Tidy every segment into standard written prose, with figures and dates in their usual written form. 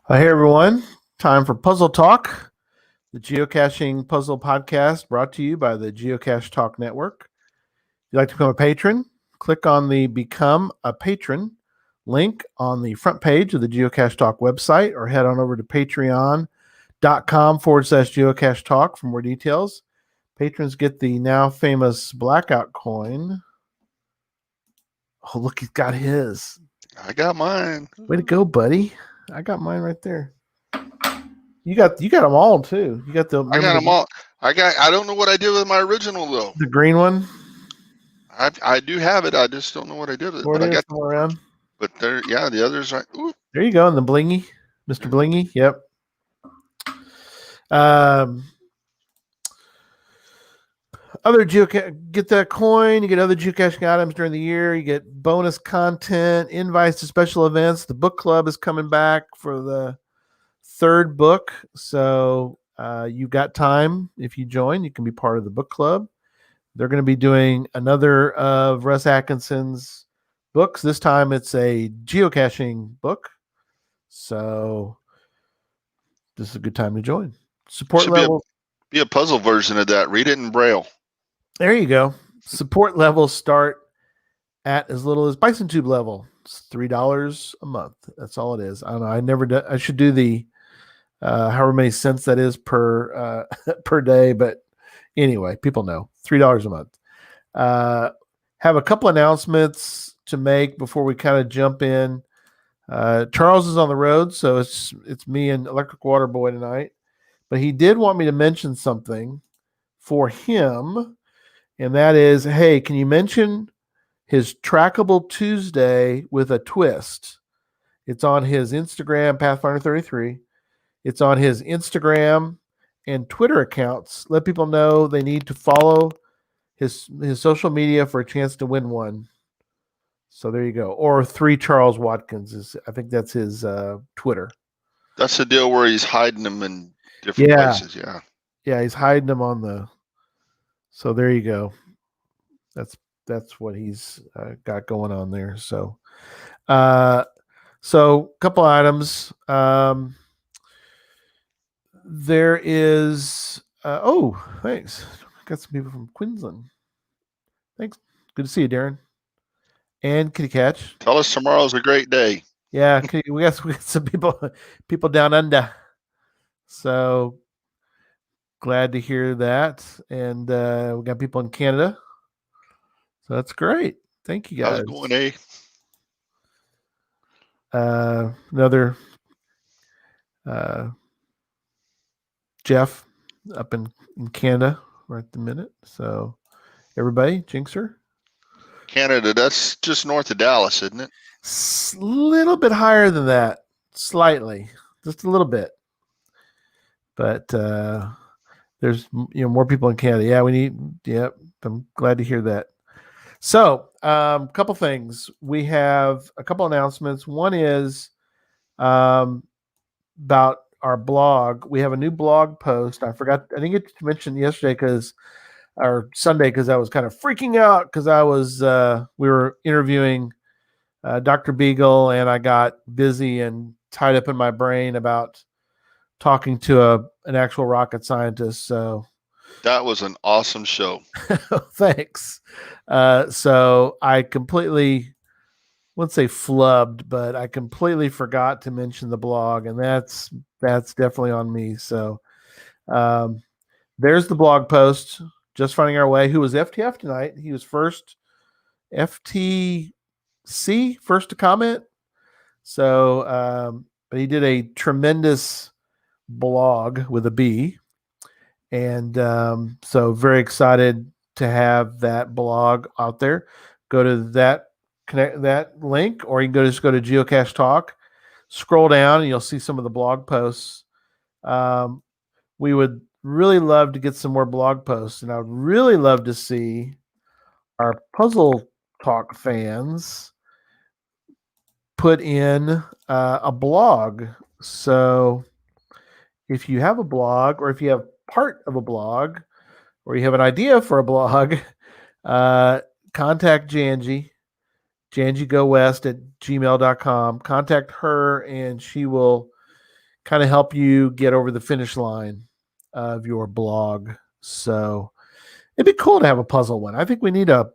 Hey everyone, time for Puzzle Talk, the geocaching puzzle podcast brought to you by the Geocache Talk Network. If you'd like to become a patron, click on the Become a Patron link on the front page of the Geocache Talk website or head on over to patreon.com/geocache talk for more details. Patrons get the now famous blackout coin. Oh, look, he's got his. I got mine. Way to go, buddy. I got mine right there. You got them all too. You got I got them all. I don't know what I did with my original though. the green one. I do have it. I just don't know what I did with it. But I got somewhere around. But there, yeah, the others are. Ooh. There you go, and the blingy, Mr. Blingy. Yep. Other geocache, get that coin. You get other geocaching items during the year. You get bonus content, invites to special events. The book club is coming back for the third book, so you've got time. If you join, you can be part of the book club. They're going to be doing another of Russ Atkinson's books. This time it's a geocaching book. So this is a good time to join. Support level. Be a puzzle version of that. Read it in Braille. There you go. Support levels start at as little as Bison Tube level. It's $3 a month. That's all it is. I don't know. I never do. I should do the however many cents that is per per day, but anyway, people know $3 a month. Have a couple announcements to make before we kind of jump in. Charles is on the road, so it's me and Electric Water Boy tonight. But he did want me to mention something for him, and that is, hey, can you mention his Trackable Tuesday with a twist? It's on his Instagram, Pathfinder33. It's on his Instagram and Twitter accounts. Let people know they need to follow his social media for a chance to win one. So there you go. Or 3 Charles Watkins is, I think that's his Twitter. That's the deal where he's hiding them in different places. Yeah. Yeah, he's hiding them on the. So there you go. That's what he's got going on there. So, so a couple items. There is. Oh, thanks. Got some people from Queensland. Thanks. Good to see you, Darren. And Kitty Catch. Tell us tomorrow's a great day. Yeah, we got some people down under. So glad to hear that. And we got people in Canada. So that's great. Thank you guys. How's it going, eh? Another Jeff up in Canada right at the minute. So everybody, Jinxer. Canada, that's just north of Dallas, isn't it? A little bit higher than that, slightly, just a little bit. But there's more people in Canada. Yeah, we need. Yep, I'm glad to hear that. So, a couple things. We have a couple announcements. One is about our blog. We have a new blog post. I didn't get to mention yesterday or Sunday because I was kind of freaking out because we were interviewing Dr. Beagle, and I got busy and tied up in my brain about talking to an actual rocket scientist. So that was an awesome show. Thanks. So I completely, wouldn't say flubbed, but I completely forgot to mention the blog, and that's definitely on me. So there's the blog post. Just finding our way. Who was FTF tonight? He was first FTC, first to comment. So, but he did a tremendous blog with a B. And so very excited to have that blog out there. Go to that link, or you can just go to Geocache Talk, scroll down, and you'll see some of the blog posts. We would really love to get some more blog posts, and I would really love to see our Puzzle Talk fans put in a blog. So if you have a blog, or if you have part of a blog, or you have an idea for a blog, contact Janji GoWest at gmail.com. Contact her, and she will kind of help you get over the finish line of your blog. So it'd be cool to have a puzzle one. I think we need to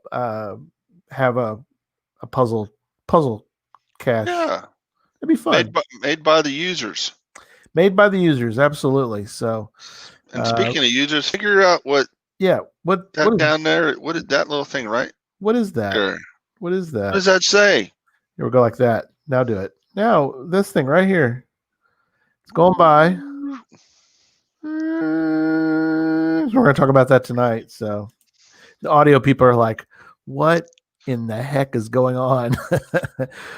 have a puzzle cache. Yeah. It'd be fun. Made by the users. Made by the users, absolutely. So, And speaking of users, figure out what what down there, what is that little thing, right? What is that? There. What is that? What does that say? Here we go like that. Now do it. Now this thing right here. It's going by. We're going to talk about that tonight. So the audio people are like, what in the heck is going on?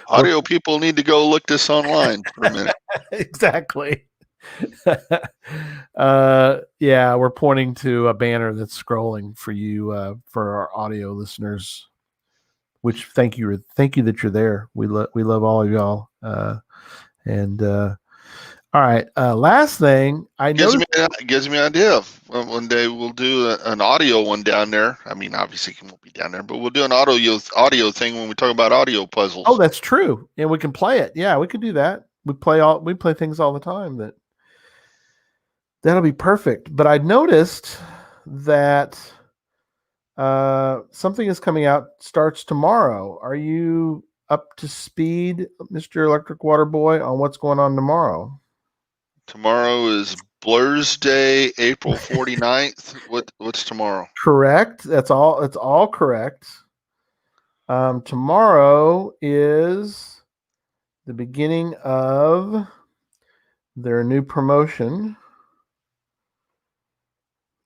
Audio people need to go look this online for a minute. Exactly. Yeah, we're pointing to a banner that's scrolling for you, for our audio listeners. Which thank you that you're there. We love all of y'all. All right. Last thing I gives me an idea. One day we'll do an audio one down there. I mean, obviously it won't be down there, but we'll do an audio thing when we talk about audio puzzles. Oh, that's true. And we can play it. Yeah, we could do that. We play things all the time. That'll be perfect. But I noticed that something is coming out, starts tomorrow. Are you up to speed, Mr. Electric Water Boy, on what's going on tomorrow? Tomorrow is Blur's Day, April 49th. What's tomorrow? Correct. That's all. It's all correct. Tomorrow is the beginning of their new promotion.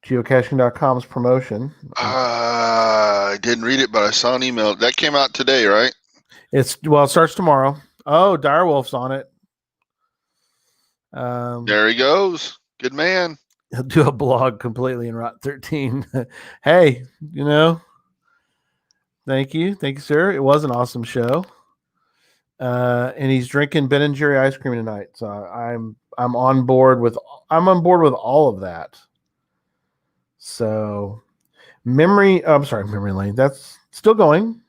Geocaching.com's promotion. I didn't read it, but I saw an email. That came out today, right? It starts tomorrow. Oh, Direwolf's on it. There he goes. Good man. He'll do a blog completely in Route 13. Hey, thank you, sir. It was an awesome show. And he's drinking Ben and Jerry ice cream tonight. So I'm on board with all of that. So Memory Lane. That's still going.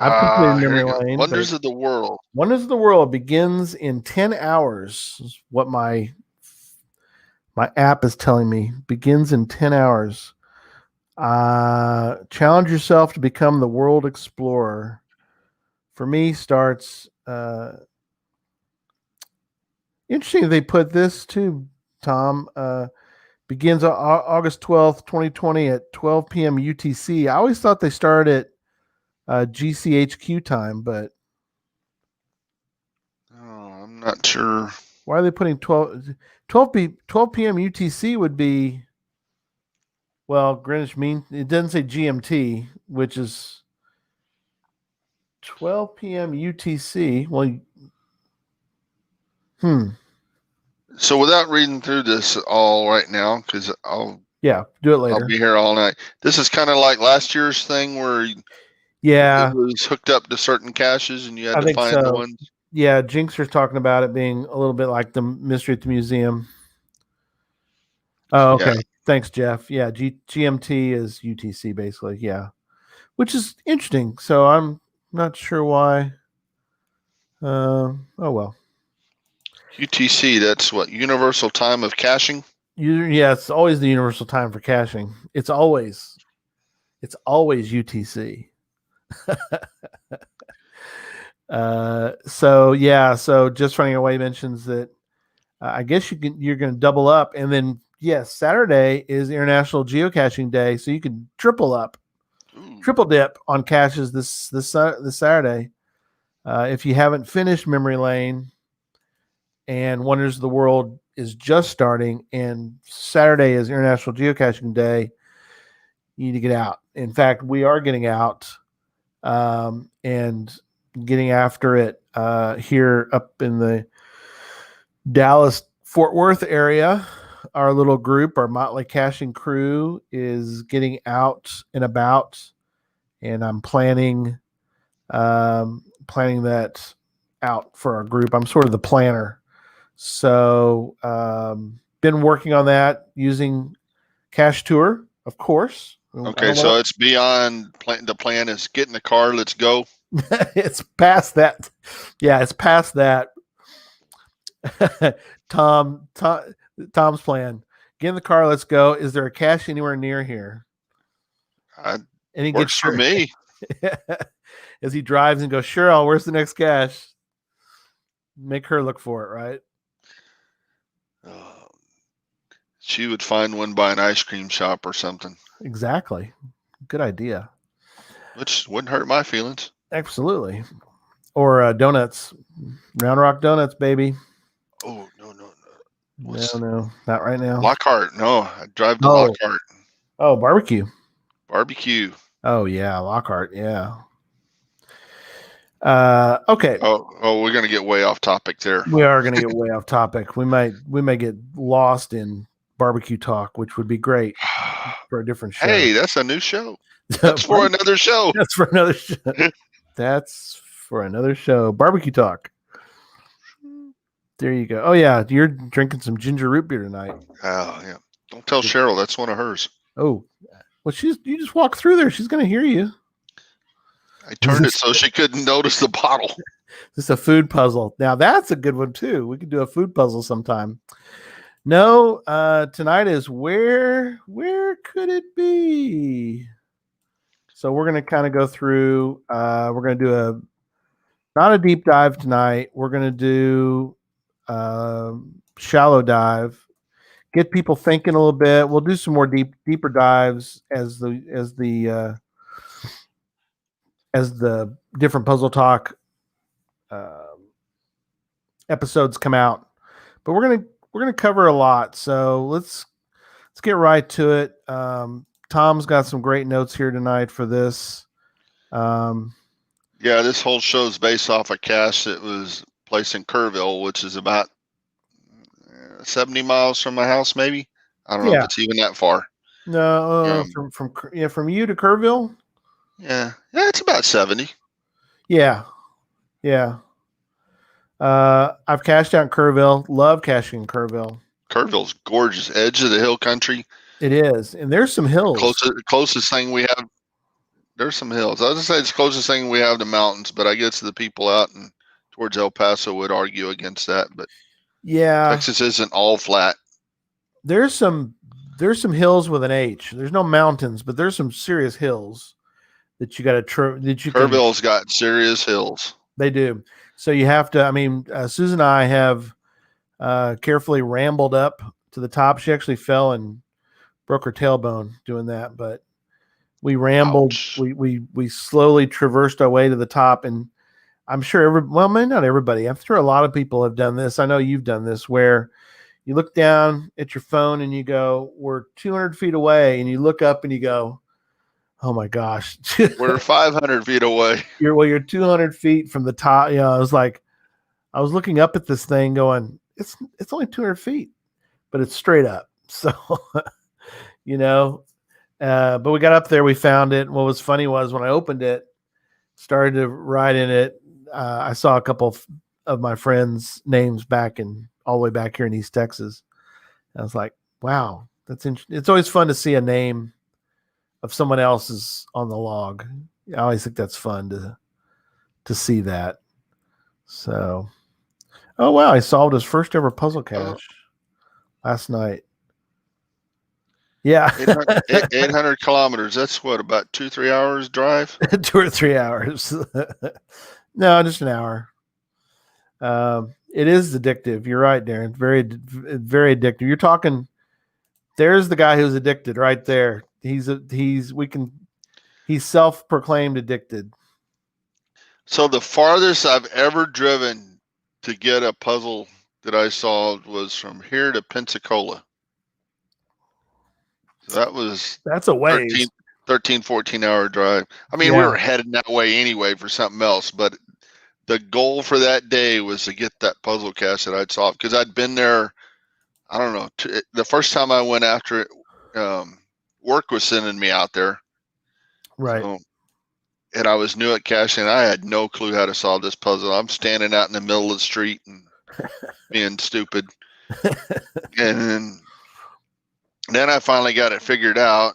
I've completed Memory Lane. Wonders of the World. Wonders of the World begins in 10 hours. Is what my app is telling me. Begins in 10 hours. Challenge yourself to become the world explorer. For me, starts interesting. They put this too, Tom. Begins August 12th, 2020 at 12 p.m. UTC. I always thought they started at GCHQ time, but I'm not sure. Why are they putting 12 p.m. UTC would be, well, Greenwich Mean. It doesn't say GMT, which is 12 p.m. UTC. Well, So without reading through this all right now, because do it later. I'll be here all night. This is kind of like last year's thing where it was hooked up to certain caches and you had to find the ones. Yeah, Jinxer's talking about it being a little bit like the Mystery at the Museum. Oh, okay. Yeah. Thanks, Jeff. Yeah, GMT is UTC basically. Yeah, which is interesting. So I'm not sure why. Oh well. UTC, that's what, Universal Time of Caching? Yeah, it's always the universal time for caching. It's always UTC. So Just Running Away mentions that I guess you're going to double up, and then Saturday is International Geocaching Day, so you can triple dip on caches this Saturday. If you haven't finished Memory Lane, and Wonders of the World is just starting, and Saturday is International Geocaching Day, you need to get out. In fact, we are getting out and getting after it here up in the Dallas-Fort Worth area. Our little group, our Motley Caching crew, is getting out and about, and I'm planning that out for our group. I'm sort of the planner. So, been working on that using Cache Tour, of course. Okay, so it's beyond the plan is get in the car, let's go. It's past that. Yeah, it's past that. Tom's plan. Get in the car. Let's go. Is there a cache anywhere near here? And he gets Works for me. as he drives and goes, Cheryl, where's the next cache? Make her look for it, right? She would find one by an ice cream shop or something. Exactly. Good idea. Which wouldn't hurt my feelings. Absolutely. Or donuts. Round Rock Donuts, baby. Oh, no. No, not right now. Lockhart. No, I drive to Lockhart. Oh, barbecue. Barbecue. Oh, yeah, Lockhart, yeah. Okay. Oh, we're gonna get way off topic there. We are gonna get way off topic. We may get lost in barbecue talk, which would be great for a different show. Hey, that's a new show. That's for another show. That's for another show. That's for another show. Barbecue talk. There you go. Oh yeah, you're drinking some ginger root beer tonight. Oh yeah. Don't tell Cheryl, that's one of hers. Oh, well, you just walk through there. She's gonna hear you. I turned it so she couldn't notice the bottle. This is a food puzzle. Now that's a good one too. We could do a food puzzle sometime. No, tonight is where could it be? So we're gonna kind of go through. We're gonna do not a deep dive tonight. We're gonna do shallow dive. Get people thinking a little bit. We'll do some more deeper dives as the different puzzle talk episodes come out. But we're gonna cover a lot. So let's get right to it. Tom's got some great notes here tonight for this. Yeah, this whole show is based off a cache that was placed in Kerrville, which is about 70 miles from my house, maybe. I don't know if it's even that far. No, from you to Kerrville. Yeah, it's about 70. Yeah. I've cached out in Kerrville. Love caching in Kerrville. Kerrville's gorgeous, edge of the hill country. It is, and there's some hills. Closest thing we have. There's some hills. I was gonna say it's the closest thing we have to mountains, but I guess the people out and towards El Paso would argue against that. But yeah, Texas isn't all flat. There's some hills with an H. There's no mountains, but there's some serious hills that you got to Kerrville's got serious hills. They do. So you have to. I mean, Susan and I have carefully rambled up to the top. She actually fell and broke her tailbone doing that, but we rambled. Ouch. We slowly traversed our way to the top, and I'm sure maybe not everybody. I'm sure a lot of people have done this. I know you've done this, where you look down at your phone and you go, "We're 200 feet away," and you look up and you go, "Oh my gosh, we're 500 feet away." You're 200 feet from the top. I was looking up at this thing, going, "It's only 200 feet, but it's straight up." So, but we got up there, we found it. And what was funny was when I opened it, started to write in it, I saw a couple of my friends' names all the way back here in East Texas. I was like, wow, that's interesting. It's always fun to see a name of someone else's on the log. I always think that's fun to see that. So, oh wow, I solved his first ever puzzle cache last night. Yeah. 800 kilometers. That's what, about 2-3 hours drive? 2 or 3 hours. No, just an hour. It is addictive. You're right, Darren. Very, very addictive. You're talking. There's the guy who's addicted right there. He's self-proclaimed addicted. So the farthest I've ever driven to get a puzzle that I solved was from here to Pensacola. So that's a ways. 13, 14-hour drive. I mean, we were heading that way anyway for something else, but the goal for that day was to get that puzzle cache that I'd solved, because I'd been there, I don't know, the first time I went after it, work was sending me out there. Right. So, and I was new at caching. I had no clue how to solve this puzzle. I'm standing out in the middle of the street and being stupid. And then I finally got it figured out,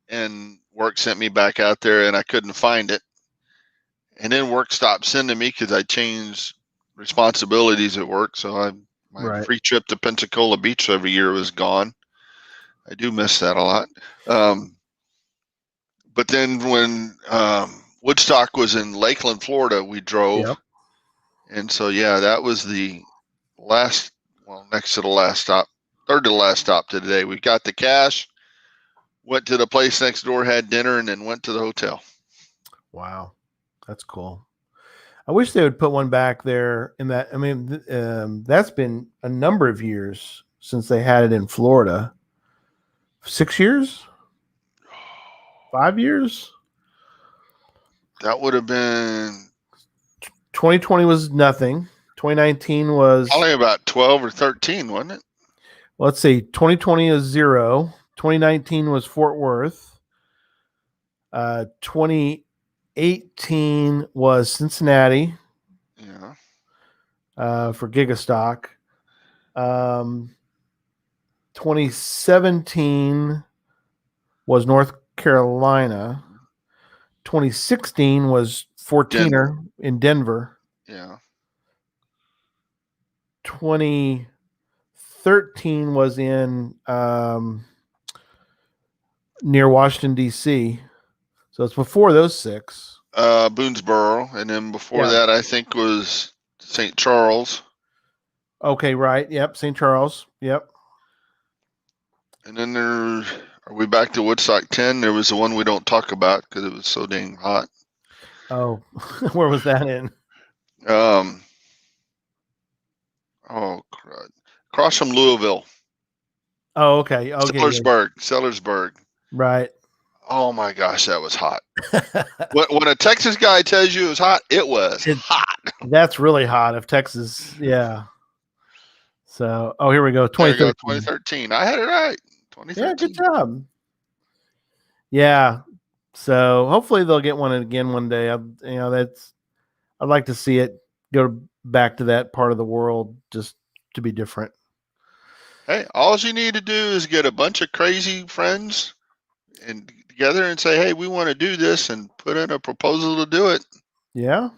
and work sent me back out there, and I couldn't find it. And then work stopped sending me because I changed responsibilities at work. So I My Right. free trip to Pensacola Beach every year was gone. I do miss that a lot. But then when Woodstock was in Lakeland, Florida, we drove. Yep. And so, yeah, that was the last, well, next to the last stop, third to the last stop today. We got the cash, went to the place next door, had dinner, and then went to the hotel. Wow. That's cool. I wish they would put one back there in that. I mean, that's been a number of years since they had it in Florida. 6 years? 5 years? That would have been 2020 was nothing. 2019 was, probably about 12 or 13, wasn't it? let's see, 2020 is 0. 2019 was Fort Worth. 2018 was Cincinnati. Yeah. For Gigastock. 2017 was North Carolina. 2016 was 14er in Denver. Yeah. 2013 was in near Washington, D.C. So it's before those 6. Boonesboro. And then before that, I think was St. Charles. Okay, right. Yep, St. Charles. Yep. And then are we back to Woodstock 10? There was the one we don't talk about because it was so dang hot. Oh, where was that in? Oh, crud. Across from Louisville. Oh, okay. Sellersburg. Right. Oh my gosh, that was hot. When a Texas guy tells you it was hot, it was hot. That's really hot. If Texas, yeah. So, here we go. 2013. 2013. I had it right. 2013. Yeah, good job. Yeah. So hopefully they'll get one again one day. I'd like to see it go back to that part of the world just to be different. Hey, all you need to do is get a bunch of crazy friends and together and say, hey, we want to do this, and put in a proposal to do it. Yeah,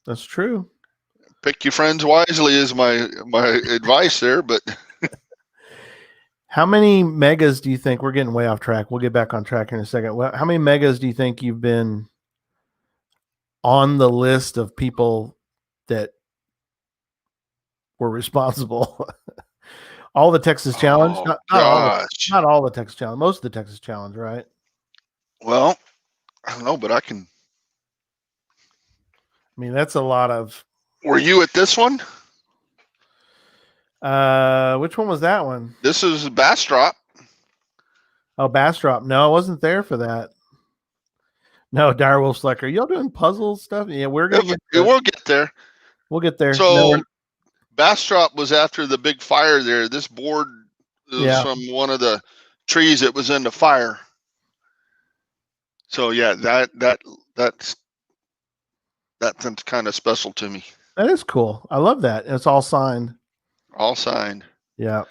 that's true. Pick your friends wisely is my advice there. But how many megas do you think, we're getting way off track, we'll get back on track in a second. Well, how many megas do you think you've been on the list of people that were responsible? All the Texas Challenge? Not all the Texas Challenge. Most of the Texas Challenge, right? Well, I don't know, but I can. I mean, that's a lot of. Were you at this one? Which one was that one? This is Bastrop. Oh, Bastrop. No, I wasn't there for that. No, Direwolf Slacker. Y'all doing puzzle stuff? Yeah, we'll get there. We'll get there. So Bastrop was after the big fire there. This board was from one of the trees that was in the fire. So yeah, that's kind of special to me. That is cool. I love that. It's all signed. All signed. Yeah.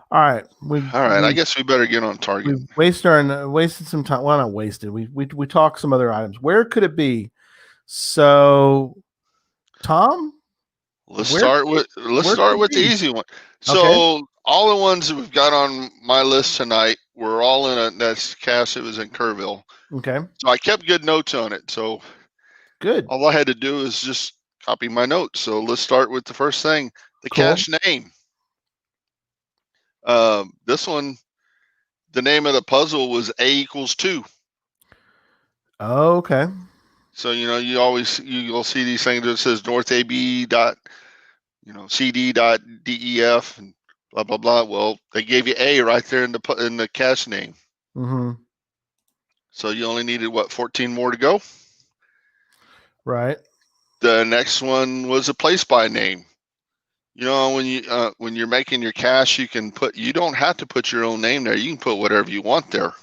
All right. I guess we better get on target. We wasted some time. Well, not wasted. We talked some other items. Where could it be? So, Tom, let's start with the easy one. So all the ones that we've got on my list tonight were all in that's cache that was in Kerrville. Okay. So I kept good notes on it. So good. All I had to do is just copy my notes. So let's start with the first thing, the cache name. This one, the name of the puzzle was A = 2. Oh, okay. So you'll see these things that says North AB dot, CD dot DEF and blah blah blah. Well, they gave you A right there in the cache name. Mm-hmm. So you only needed 14 more to go. Right. The next one was a place by name. When you're making your cache, you don't have to put your own name there. You can put whatever you want there.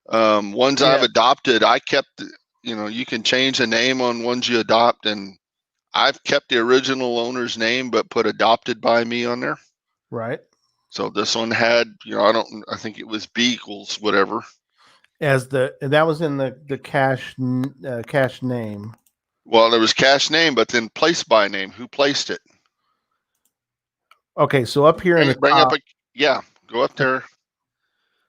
Ones I've adopted, I kept. You can change the name on ones you adopt, and I've kept the original owner's name but put adopted by me on there. Right. So this one had, I think it was B = whatever. That was in the cache name. Well, there was cache name, but then place by name. Who placed it? Okay, so up here in the Bring up top, a go up there.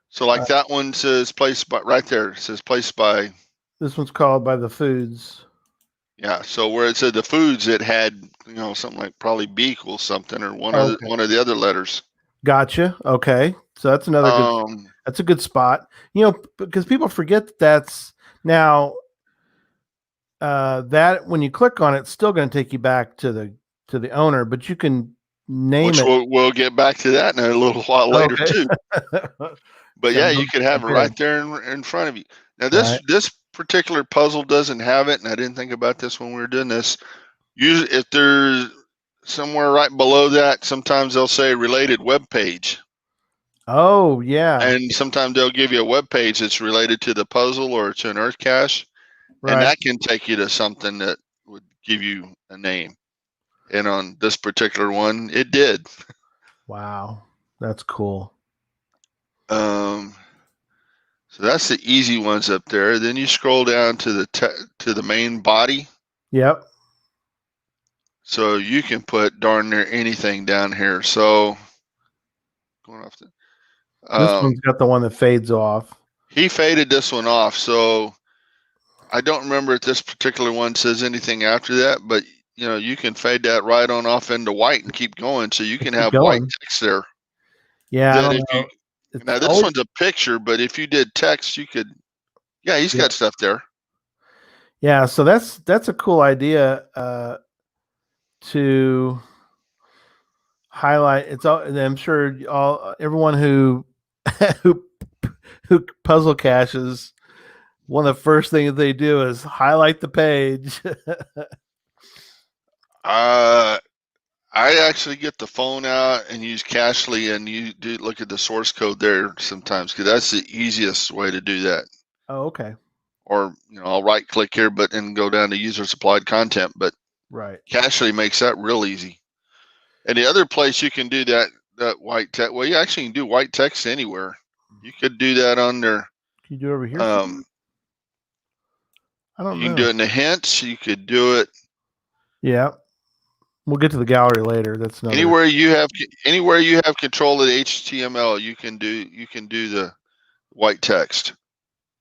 So like uh, that one says placed by right there. It says placed by. this one's called by the foods. Yeah. So where it said the foods, it had something like probably B equals something or Okay, one of the other letters. gotcha. Okay, so that's another good. That's a good spot. Because people forget that's now that when you click on it, it's still going to take you back to the owner, but you can name Which it. we'll get back to that in a little while later Okay. too. But So yeah, no, you could have it compare. right there in front of you. Now Right. this particular puzzle doesn't have it, and I didn't think about this when we were doing this. Usually, if there's somewhere right below that, sometimes they'll say related web page, Oh yeah. and sometimes they'll give you a web page that's related to the puzzle or to an earth cache, and Right. that can take you to something that would give you a name. And on this particular one, it did. Wow. That's cool. Um, so that's the easy ones up there. Then you scroll down to the main body. Yep. So you can put darn near anything down here. So going off the, This one's got the one that fades off. he faded this one off. So I don't remember if this particular one says anything after that, but you can fade that right on off into white and keep going. So you can Keep have white going. text there. Yeah, I Then don't if you know. It's now this always one's a picture, but if you did text, you could he's yeah. got stuff there. Yeah, so that's a cool idea to highlight. It's all and I'm sure everyone who who who puzzle caches, one of the first things they do is highlight the page. Uh I actually get the phone out and use Cashly, and you do look at the source code there sometimes because that's the easiest way to do that. Oh, okay. Or I'll right click here, but and go down to user supplied content. But Right. Cashly makes that real easy. And the other place you can do that white text, well, you actually can do white text anywhere. You could do that on there. Can you do it over here? I don't You can know. do it in the hints. You could do it Yeah. We'll get to the gallery later. That's another. anywhere you have control of the HTML. You can do the white text.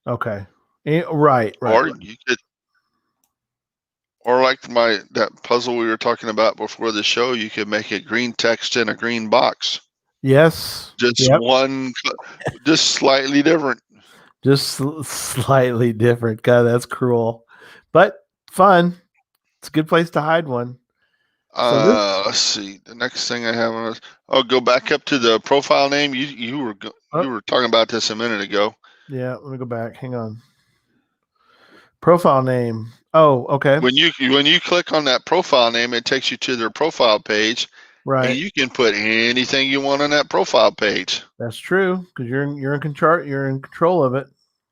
Okay. Right. Or you could, or like that puzzle we were talking about before the show, you could make it green text in a green box. Yes. Just Yep. just slightly different. Just slightly different. God, that's cruel, but fun. It's a good place to hide one. Let's see. The next thing I have on I'll go back up to the profile name. You were talking about this a minute ago. Yeah, let me go back. Hang on. Profile name. Oh, okay. When you click on that profile name, it takes you to their profile page, Right. and you can put anything you want on that profile page. That's true because you're in control. You're in control of it.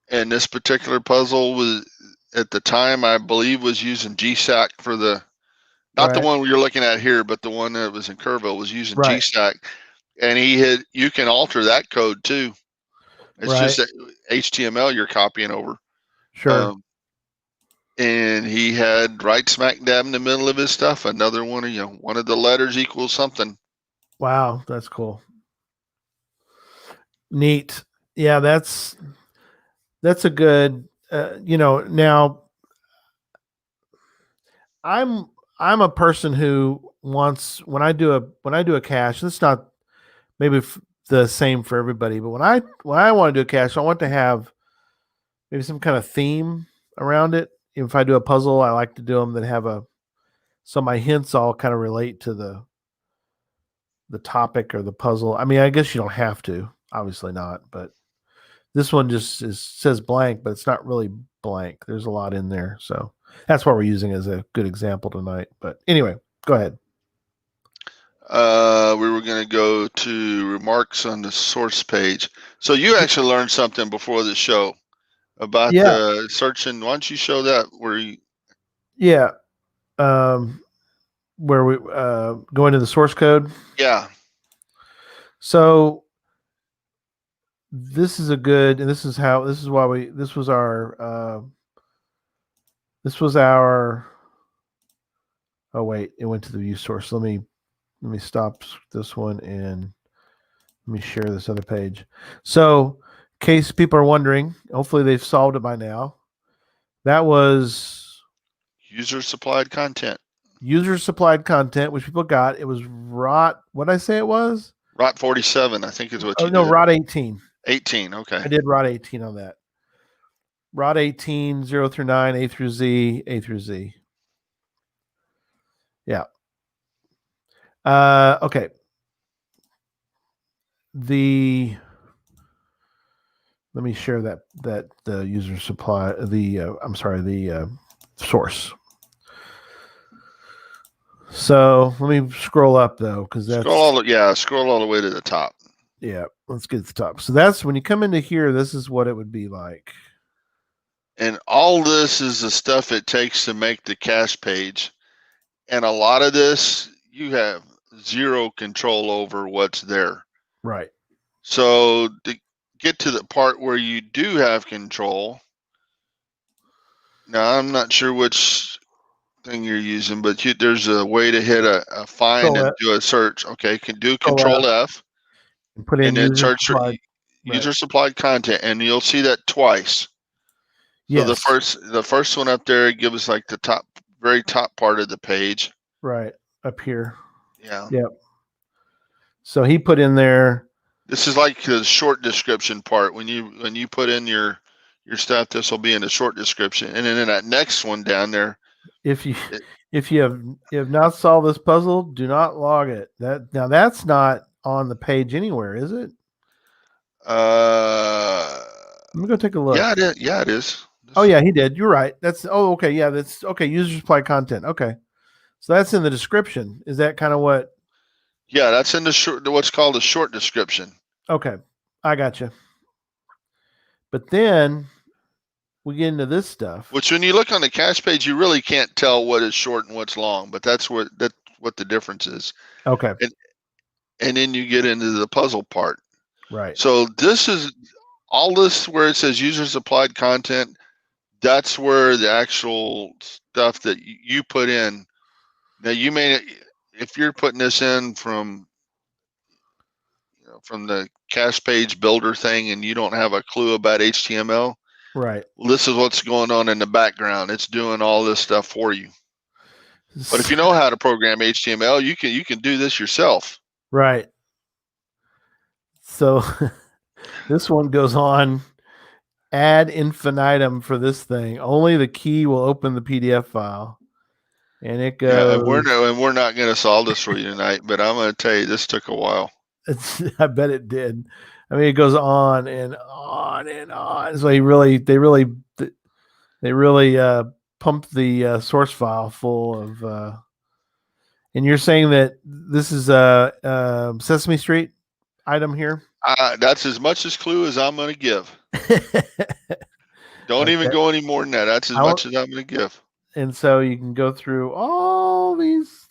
And this particular puzzle was at the time I believe was using GSAC for the not the one you're looking at here, but the one that was in Kerrville was using GSAC, and you can alter that code too. It's just HTML you're copying over. Sure. And he had right smack dab in the middle of his stuff another one of one of the letters equals something. Wow, that's cool. Neat. Yeah, that's a good. Now I'm a person who wants when I do a cache. It's not maybe the same for everybody, but when I want to do a cache, I want to have maybe some kind of theme around it. If I do a puzzle, I like to do them that have so my hints all kind of relate to the topic or the puzzle. I mean, I guess you don't have to, obviously not, but this one just says blank, but it's not really blank. There's a lot in there, so that's what we're using as a good example tonight. But anyway, go ahead. We were going to go to remarks on the source page. So you actually learned something before the show about the searching. Why don't you show that where you? Yeah. Where we go into the source code. Yeah. So this is a good, and this is why this was our, oh wait, it went to the view source. Let me Let me stop this one and let me share this other page. So, in case people are wondering, hopefully they've solved it by now. That was User supplied content. user supplied content, which people got. It was ROT. What did I say it was? ROT 47, I think is what Oh you no, did. ROT 18. 18, okay. I did ROT 18 on that. ROT 18, 0 through 9, A through Z, A through Z. Yeah. Okay. Let me share that the user supply the source. So let me scroll up though, because that's scroll all the way to the top. yeah. Let's get to the top. So that's when you come into here. This is what it would be like. And all this is the stuff it takes to make the cache page. And a lot of this, you have zero control over what's there. Right. So to get to the part where you do have control, now I'm not sure which thing you're using, but there's a way to hit a find and do a search. Okay, can do Control F and put in and then user search for supplied. user supplied content, and you'll see that twice. So Yes. the first one up there gives like the very top part of the page. Right up here. Yeah. Yep. So he put in there. This is like the short description part. When you put in your stuff, this will be in the short description, and then in that next one down there. If you have not solved this puzzle, do not log it. That's not on the page anywhere, is it? Let me go take a look. Yeah, it is. Yeah, it is. Oh yeah, he did. You're right. That's okay. Yeah, that's okay. User supply content. Okay, so that's in the description. Is that kind of what? Yeah, that's in what's called a short description. Okay, I got you. But then we get into this stuff. Which, when you look on the cache page, you really can't tell what is short and what's long. But that's what the difference is. Okay. And then you get into the puzzle part. Right. So this is all this where it says user supplied content. That's where the actual stuff that you put in. Now you may, if you're putting this in from the cache page builder thing and you don't have a clue about HTML, right? Well, this is what's going on in the background. It's doing all this stuff for you. But if you know how to program HTML, you can do this yourself. Right. So this one goes on. Ad infinitum for this thing. Only the key will open the PDF file. And it goes. Yeah, we're not going to solve this for you tonight, but I'm going to tell you this took a while. I bet it did. I mean, it goes on and on and on. So they really pumped the source file full of. And you're saying that this is a Sesame Street item here? That's as much as clue as I'm going to give. Don't even go any more than that. That's as much as I'm going to give. And so you can go through all this,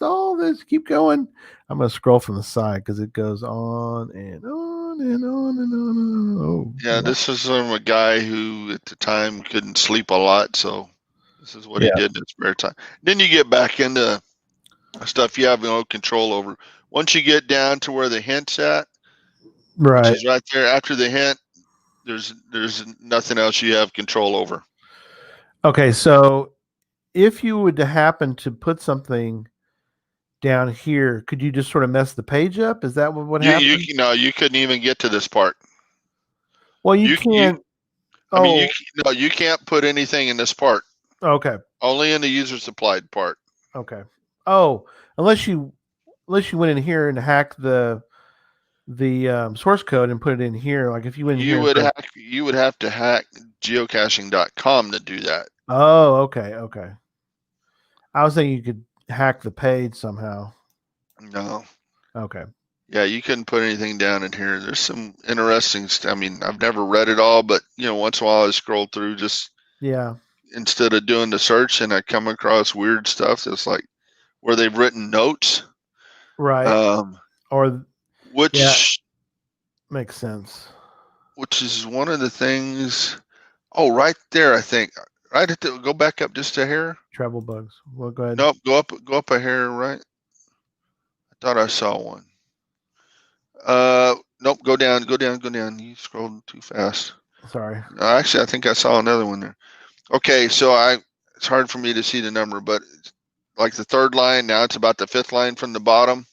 keep going. I'm going to scroll from the side because it goes on and on and on and on and on. Oh, yeah, this is from a guy who at the time couldn't sleep a lot. So this is what he did in his spare time. Then you get back into stuff you have no control over. Once you get down to where the hint's at, right, which is right there after the hint, there's nothing else you have control over. Okay, so if you would happen to put something down here, could you just sort of mess the page up? Is that what happened? You couldn't even get to this part. Well, you can't. You can't put anything in this part. Okay. Only in the user supplied part. Okay. Oh, unless you went in here and hacked the source code and put it in here. Like if you went in you would have to hack geocaching.com to do that. Oh, okay. I was thinking you could hack the page somehow. No. Okay. Yeah, you couldn't put anything down in here. There's some interesting stuff. I mean, I've never read it all, but once in a while I scroll through just instead of doing the search, and I come across weird stuff that's like where they've written notes. Right. Which makes sense. Which is one of the things. Oh, right there, I think. Right at go back up just a hair. Travel bugs. Well, go ahead. Nope, go up a hair, right? I Thought I saw one. Nope. Go down. Go down. Go down. You scrolled too fast. Sorry. Actually, I think I saw another one there. Okay, so it's hard for me to see the number, but like the third line now, it's about the fifth line from the bottom.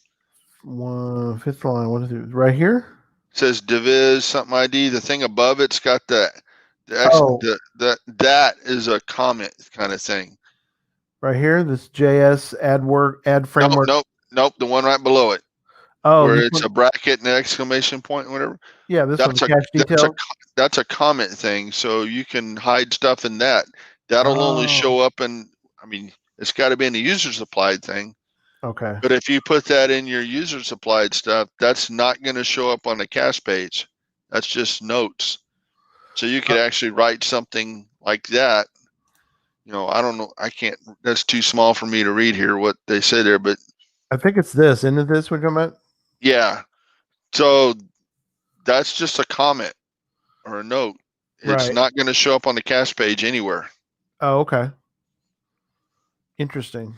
Fifth line. What is it? Right here. It says Diviz something ID. The thing above it's got Oh. that is a comment kind of thing. Right here. This JS ad framework. Nope. The one right below it, Oh, where this it's one. a bracket and an exclamation point, whatever. Yeah, this one. That's a Cache details. that's a comment thing, so you can hide stuff in that. That'll only Oh. show up in. I mean, it's got to be in the user supplied thing. Okay. But if you put that in your user supplied stuff, that's not going to show up on the cache page. That's just notes. So you could actually write something like that. I don't know. I can't. That's too small for me to read here what they say there. But I think it's this. Isn't it this we're talking about? yeah. So that's just a comment or a note. It's Right. not going to show up on the cache page anywhere. Oh, okay. Interesting.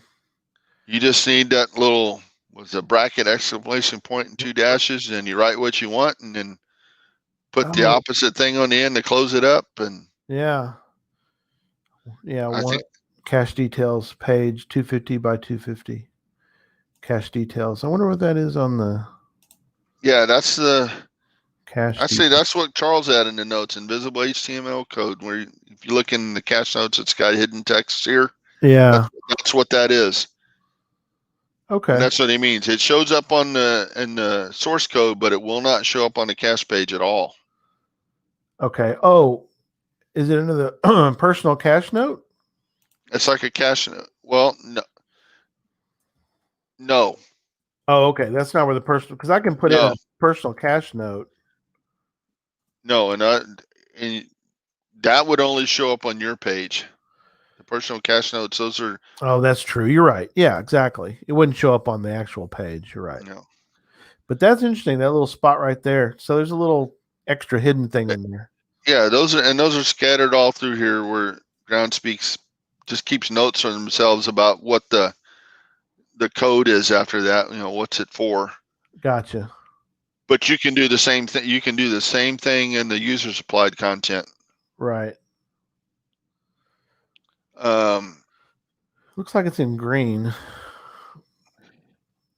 You just need that little was a bracket exclamation point and 2 dashes, and you write what you want, and then put the opposite thing on the end to close it up. And yeah. One cache details page 250 by 250. Cache details. I wonder what that is on the. Yeah, that's the cache. Actually, that's what Charles had in the notes, invisible HTML code, where if you look in the cache notes, it's got hidden text here. Yeah. That's what that is. Okay. And that's what he means. It shows up in the source code, but it will not show up on the cache page at all. Okay. Oh, is it under the personal cache note? It's like a cache note. Well, no. Oh, okay. That's not where the personal, because I can put in a personal cache note. No, and that would only show up on your page. The personal cache notes, those are. Oh, that's true. You're right. Yeah, exactly. It wouldn't show up on the actual page. You're right. No. But that's interesting. That little spot right there. So there's a little extra hidden thing in there. Yeah, those are scattered all through here where Groundspeak just keeps notes on themselves about what the code is after that. What's it for? Gotcha. But you can do the same thing. You can do the same thing in the user supplied content. Right. Looks like it's in green.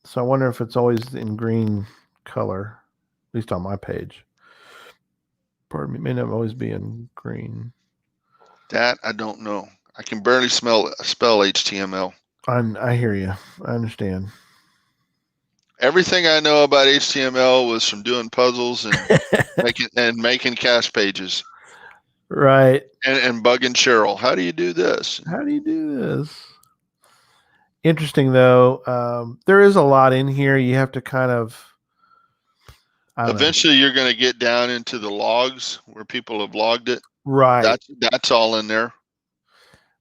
So I wonder if it's always in green color, at least on my page. Pardon me, it may not always be in green. That I don't know. I can barely spell HTML. I hear you. I understand. Everything I know about HTML was from doing puzzles and making cache pages. Right. And bugging Cheryl. How do you do this? How do you do this? Interesting, though. There is a lot in here. You have to kind of. Eventually, you're going to get down into the logs where people have logged it. Right. That's all in there.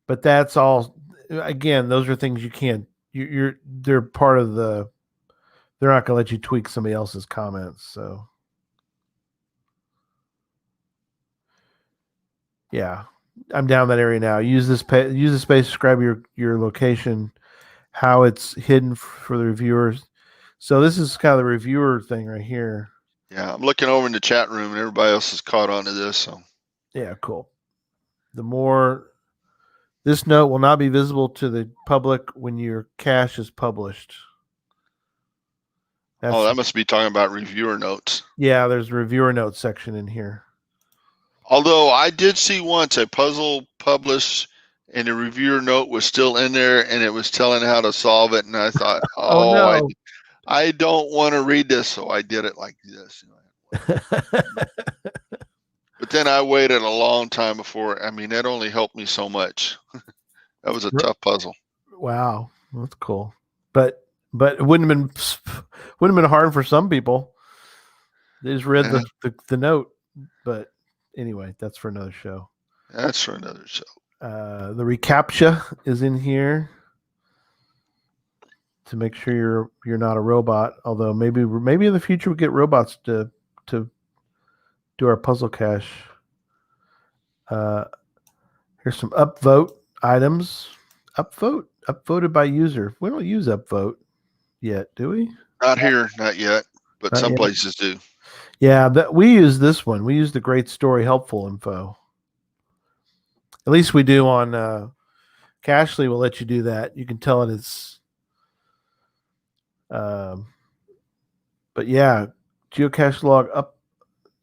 But that's all. Again, those are things you can't. They're part of the. They're not going to let you tweak somebody else's comments. So. Yeah, I'm down that area now. Use this space. Describe your location, how it's hidden for the reviewers. So this is kind of the reviewer thing right here. Yeah, I'm looking over in the chat room, and everybody else is caught on to this. So. Yeah, cool. This note will not be visible to the public when your cache is published. That must be talking about reviewer notes. Yeah, there's a reviewer notes section in here. Although I did see once a puzzle published and the reviewer note was still in there and it was telling how to solve it. And I thought, oh, no. I don't want to read this. So I did it like this. But then I waited a long time before. I mean, that only helped me so much. That was a tough puzzle. Wow. That's cool. But it wouldn't have been hard for some people. They just read the note. But anyway, that's for another show. The reCAPTCHA is in here to make sure you're not a robot. Although maybe in the future we get robots to do our puzzle cache. Here's some upvote items. Upvoted by user. We don't use upvote yet, do we? Not here, not yet, but Not some yet. places do. Yeah, but we use this one. We use the great story helpful info. At least we do on Cashly will let you do that. You can tell it is um, but yeah, geocache log up.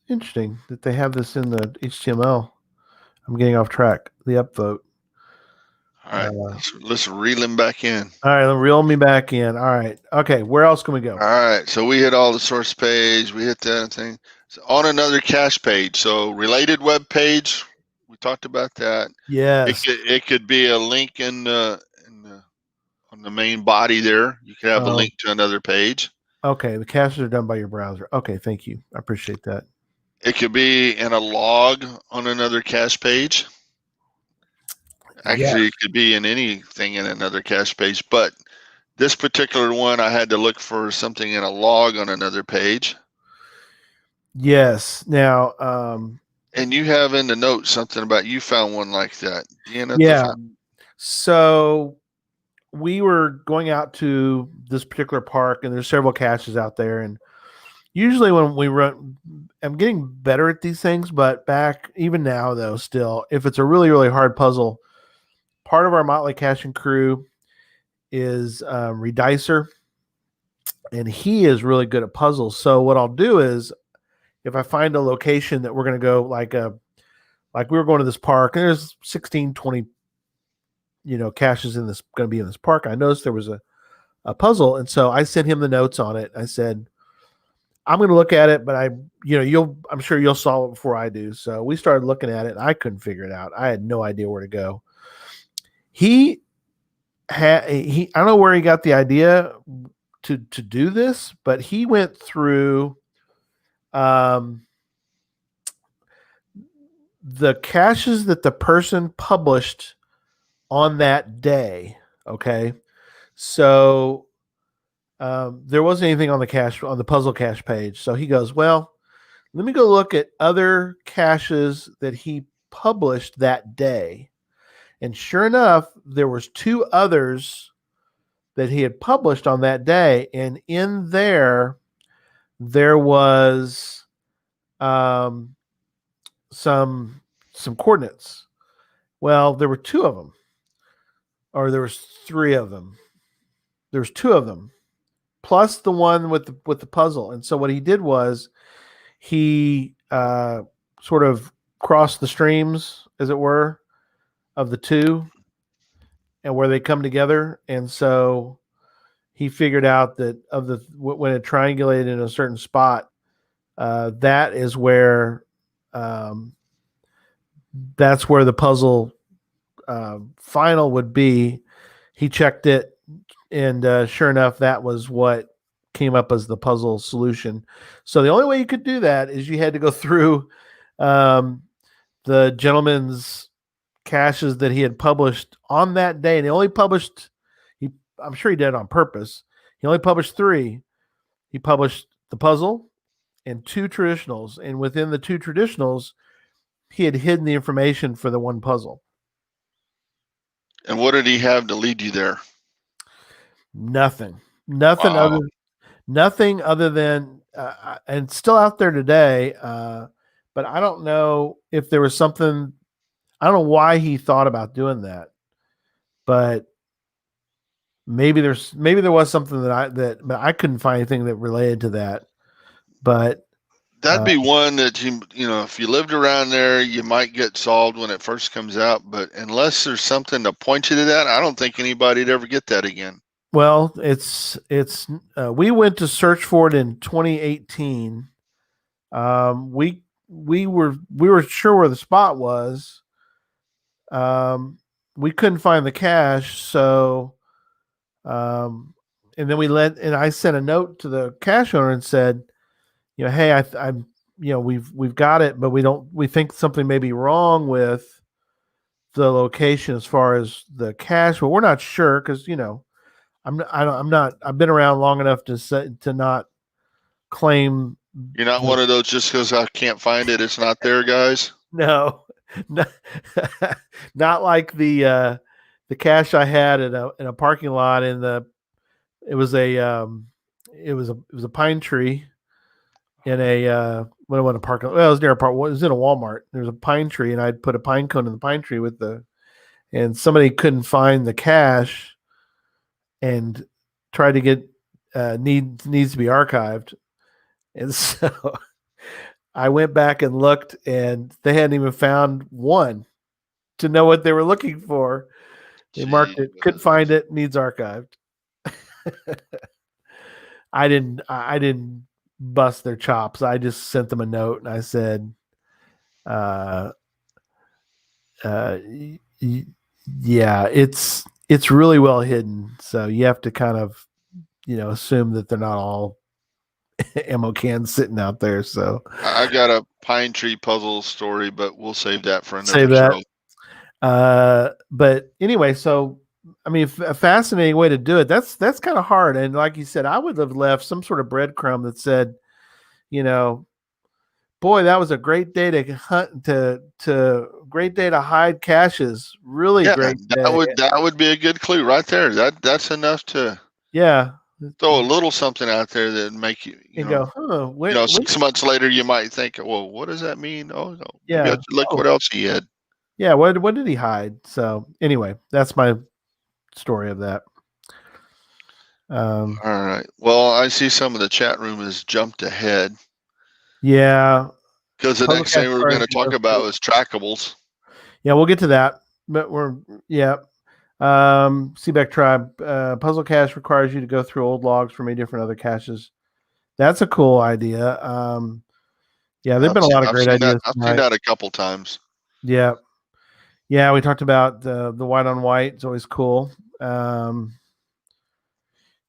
Interesting that they have this in the HTML. I'm getting off track. The upvote. All right, let's reel him back in. All right, reel me back in. All right. Okay, where else can we go? All right, so we hit all the source page. We hit that thing. So on another cache page. So related web page. We talked about that. Yes. It could be a link in the on the main body there. You could have a link to another page. Okay, the caches are done by your browser. Okay, thank you. I appreciate that. It could be in a log on another cache page. Actually, it could be in anything in another cache page, but this particular one, I had to look for something in a log on another page. Yes. Now, and you have in the notes something about you found one like that. Yeah. So we were going out to this particular park, and there's several caches out there. And usually when we run, I'm getting better at these things, but back even now though, still, if it's a really, really hard puzzle, part of our Motley caching crew is Redicer, and he is really good at puzzles. So what I'll do is, if I find a location that we're going to go, like we were going to this park, and there's 16, 20, caches in this going to be in this park. I noticed there was a puzzle, and so I sent him the notes on it. I said, I'm going to look at it, but I'm sure you'll solve it before I do. So we started looking at it, and I couldn't figure it out. I had no idea where to go. I don't know where he got the idea to do this, but he went through the caches that the person published on that day. Okay. So there wasn't anything on the puzzle cache page. So he goes, well, let me go look at other caches that he published that day. And sure enough, there was 2 others that he had published on that day. And in there was some coordinates. Well, there were 2 of them, or there was 3 of them. There's 2 of them, plus the one with the puzzle. And so what he did was he sort of crossed the streams, as it were, of the 2 and where they come together. And so he figured out that when it triangulated in a certain spot, that is where that's where the puzzle final would be. He checked it, and sure enough, that was what came up as the puzzle solution. So the only way you could do that is you had to go through the gentleman's caches that he had published on that day, and he only published. I'm sure he did it on purpose. He only published 3. He published the puzzle and 2 traditionals, and within the 2 traditionals, he had hidden the information for the one puzzle. And what did he have to lead you there? Nothing. Wow. Nothing other than, and it's still out there today. But I don't know if there was something. I don't know why he thought about doing that, but maybe there was something that I couldn't find anything that related to that. But that'd be one that if you lived around there, you might get solved when it first comes out. But unless there's something to point you to that, I don't think anybody'd ever get that again. Well, we went to search for it in 2018. We were sure where the spot was. We couldn't find the cache, so and then I sent a note to the cache owner and said, hey, I'm we've got it, but we think something may be wrong with the location as far as the cache, but we're not sure because I've been around long enough to not claim. You're not one of those just because I can't find it, it's not there, guys. No, not like the cache I had in a parking lot it was a it was a pine tree in a what I want to park. Well, it was near a park. It was in a Walmart. There was a pine tree, and I'd put a pine cone in the pine tree and somebody couldn't find the cache and tried to get needs to be archived, and so I went back and looked, and they hadn't even found one to know what they were looking for. They marked it, couldn't find it, needs archived. I didn't bust their chops. I just sent them a note and I said, uh, yeah, it's really well hidden. So you have to kind of, assume that they're not all ammo cans sitting out there. So I got a pine tree puzzle story, but we'll save that for save another that. show. But anyway, so I mean, a fascinating way to do it. That's kind of hard. And like you said, I would have left some sort of breadcrumb that said, you know, boy, that was a great day to hunt to great day to hide caches. Really Yeah, great that day. would be a good clue right there. That's enough to Yeah. throw a little something out there that make you, And go, huh? Wait, 6 months later you might think, well, what does that mean? Oh no, maybe I yeah. should look Oh, what else he had. yeah. What did he hide? So anyway, that's my story of that. All right. Well, I see some of the chat room has jumped ahead Yeah. because the Puzzle next thing Cache we're going requires to you to talk go through. about is trackables. Yeah, we'll get to that. But yeah. Seaback Tribe. Puzzle Cache requires you to go through old logs from many different other caches. That's a cool idea. Yeah, there've been a lot of great ideas I've seen tonight. that a couple times. Yeah. Yeah, we talked about the white on white. It's always cool.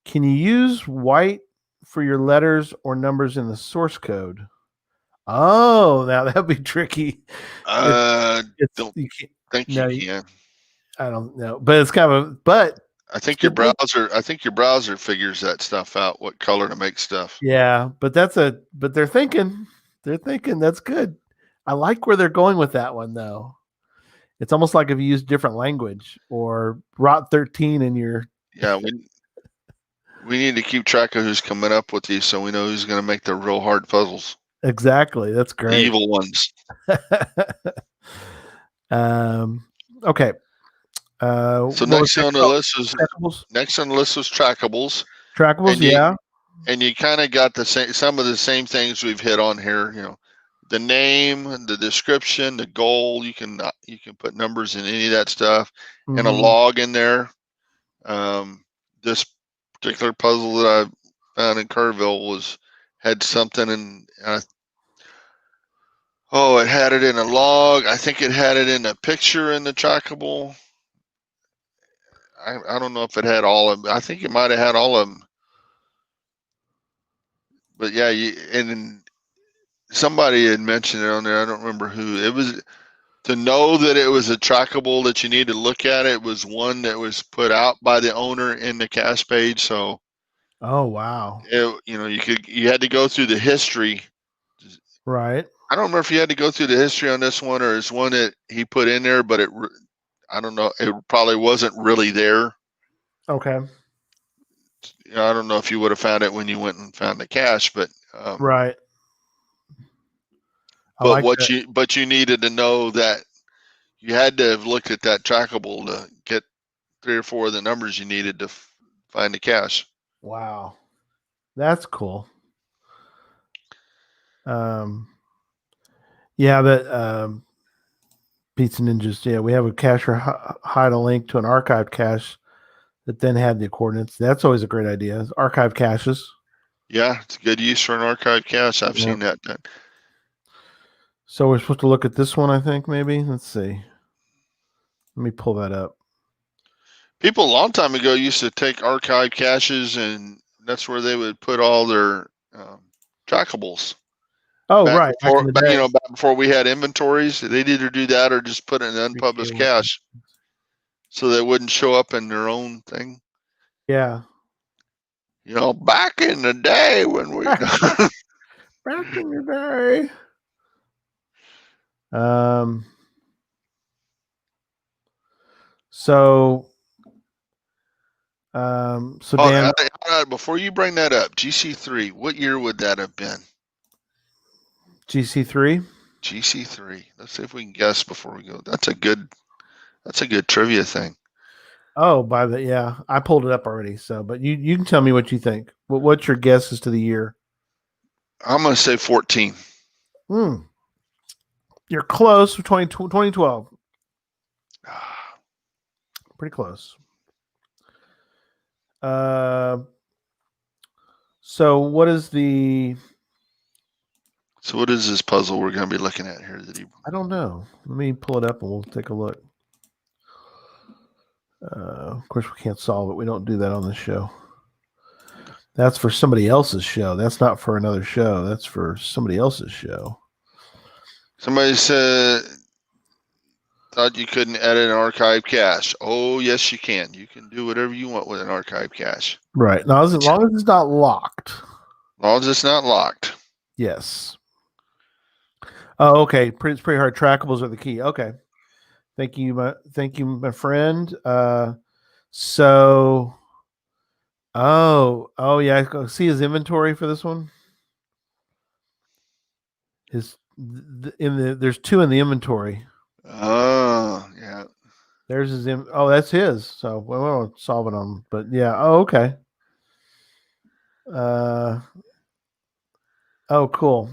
Can you use white for your letters or numbers in the source code? Oh, now that'd be tricky. It, it's Don't you can't, think you no, can. I don't know, but it's kind of but I think your should they? browser figures that stuff out, what color to make stuff. Yeah, but but they're thinking that's good. I like where they're going with that one though. It's almost like if you use different language or Rot 13 in your Yeah, we need to keep track of who's coming up with these so we know who's going to make the real hard puzzles. exactly. That's The great. evil ones. um, okay. So What was next? Oh, trackables. next on the list was trackables, Trackables, and yeah. you kind of got some of the same things we've hit on here. The name, the description, the goal. You can put numbers in any of that stuff, and a Mm-hmm. log in there. This particular puzzle that I found in Kerrville had something, and it had it in a log. I think it had it in a picture in the trackable. I don't know if it had all of them. I think it might have had all of them. But yeah, and somebody had mentioned it on there. I don't remember who. It was to know that it was a trackable that you need to look at. It was one that was put out by the owner in the cache page. So, Oh wow. you had to go through the history. Right. I don't remember if you had to go through the history on this one or it's one that he put in there, but I don't know. It probably wasn't really there. Okay. I don't know if you would have found it when you went and found the cache, but Right. I like that. you needed to know that you had to have looked at that trackable to get 3 or 4 of the numbers you needed to find the cache. Wow. That's cool. Um yeah, that Pizza Ninjas, yeah, we have a cache or hide a link to an archive cache that then had the coordinates. That's always a great idea. Archive caches. Yeah, it's a good use for an archive cache. I've seen that done. So we're supposed to look at this one, I think, maybe. Let's see. Let me pull that up. People a long time ago used to take archive caches, and that's where they would put all their trackables. Oh, right. Back in the day. Back before we had inventories, they'd either do that or just put it in an unpublished Okay. cache, so they wouldn't show up in their own thing. Yeah. Back in the day when we. Back in the day. So So Dan, before you bring that up, GC3, what year would that have been? GC3. GC3. Let's see if we can guess before we go. That's a good trivia thing. Oh, I pulled it up already. So, but you can tell me what you think. What's your guess as to the year? I'm going to say 14. You're close. 2012. Pretty close. So what is the? So what is this puzzle we're going to be looking at here? I don't know. Let me pull it up and we'll take a look. Of course, we can't solve it. We don't do that on the show. That's for somebody else's show. That's not for another show. That's for somebody else's show. Somebody said thought you couldn't edit an archive cache. Oh, yes, you can. You can do whatever you want with an archive cache. Right. Now, as long as it's not locked. As long as it's not locked. Yes. Oh, okay. It's pretty hard. Trackables are the key. Okay. Thank you, my friend. So, oh yeah. Go see his inventory for this one. There's two in the inventory. Oh, yeah. There's his. That's his. So we won't solve it on. But yeah. Oh, okay. Oh, cool.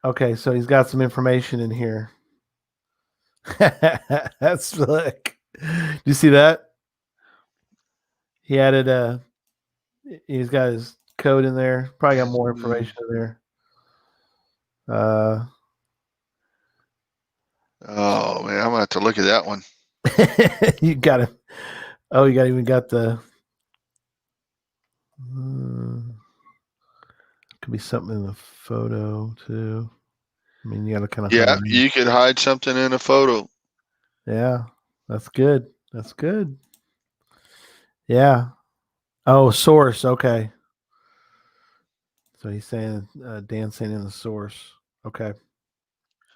Okay, so he's got some information in here. That's slick. Do you see that? He added he's got his code in there. Probably got more information in there. Oh man, I'm gonna have to look at that one. You got it. Oh, you even got the could be something in the photo too. I mean, you got to kind of you could hide something in a photo. Yeah, that's good. That's good. Yeah. Oh, source. Okay. So he's saying Dan's saying in the source. Okay.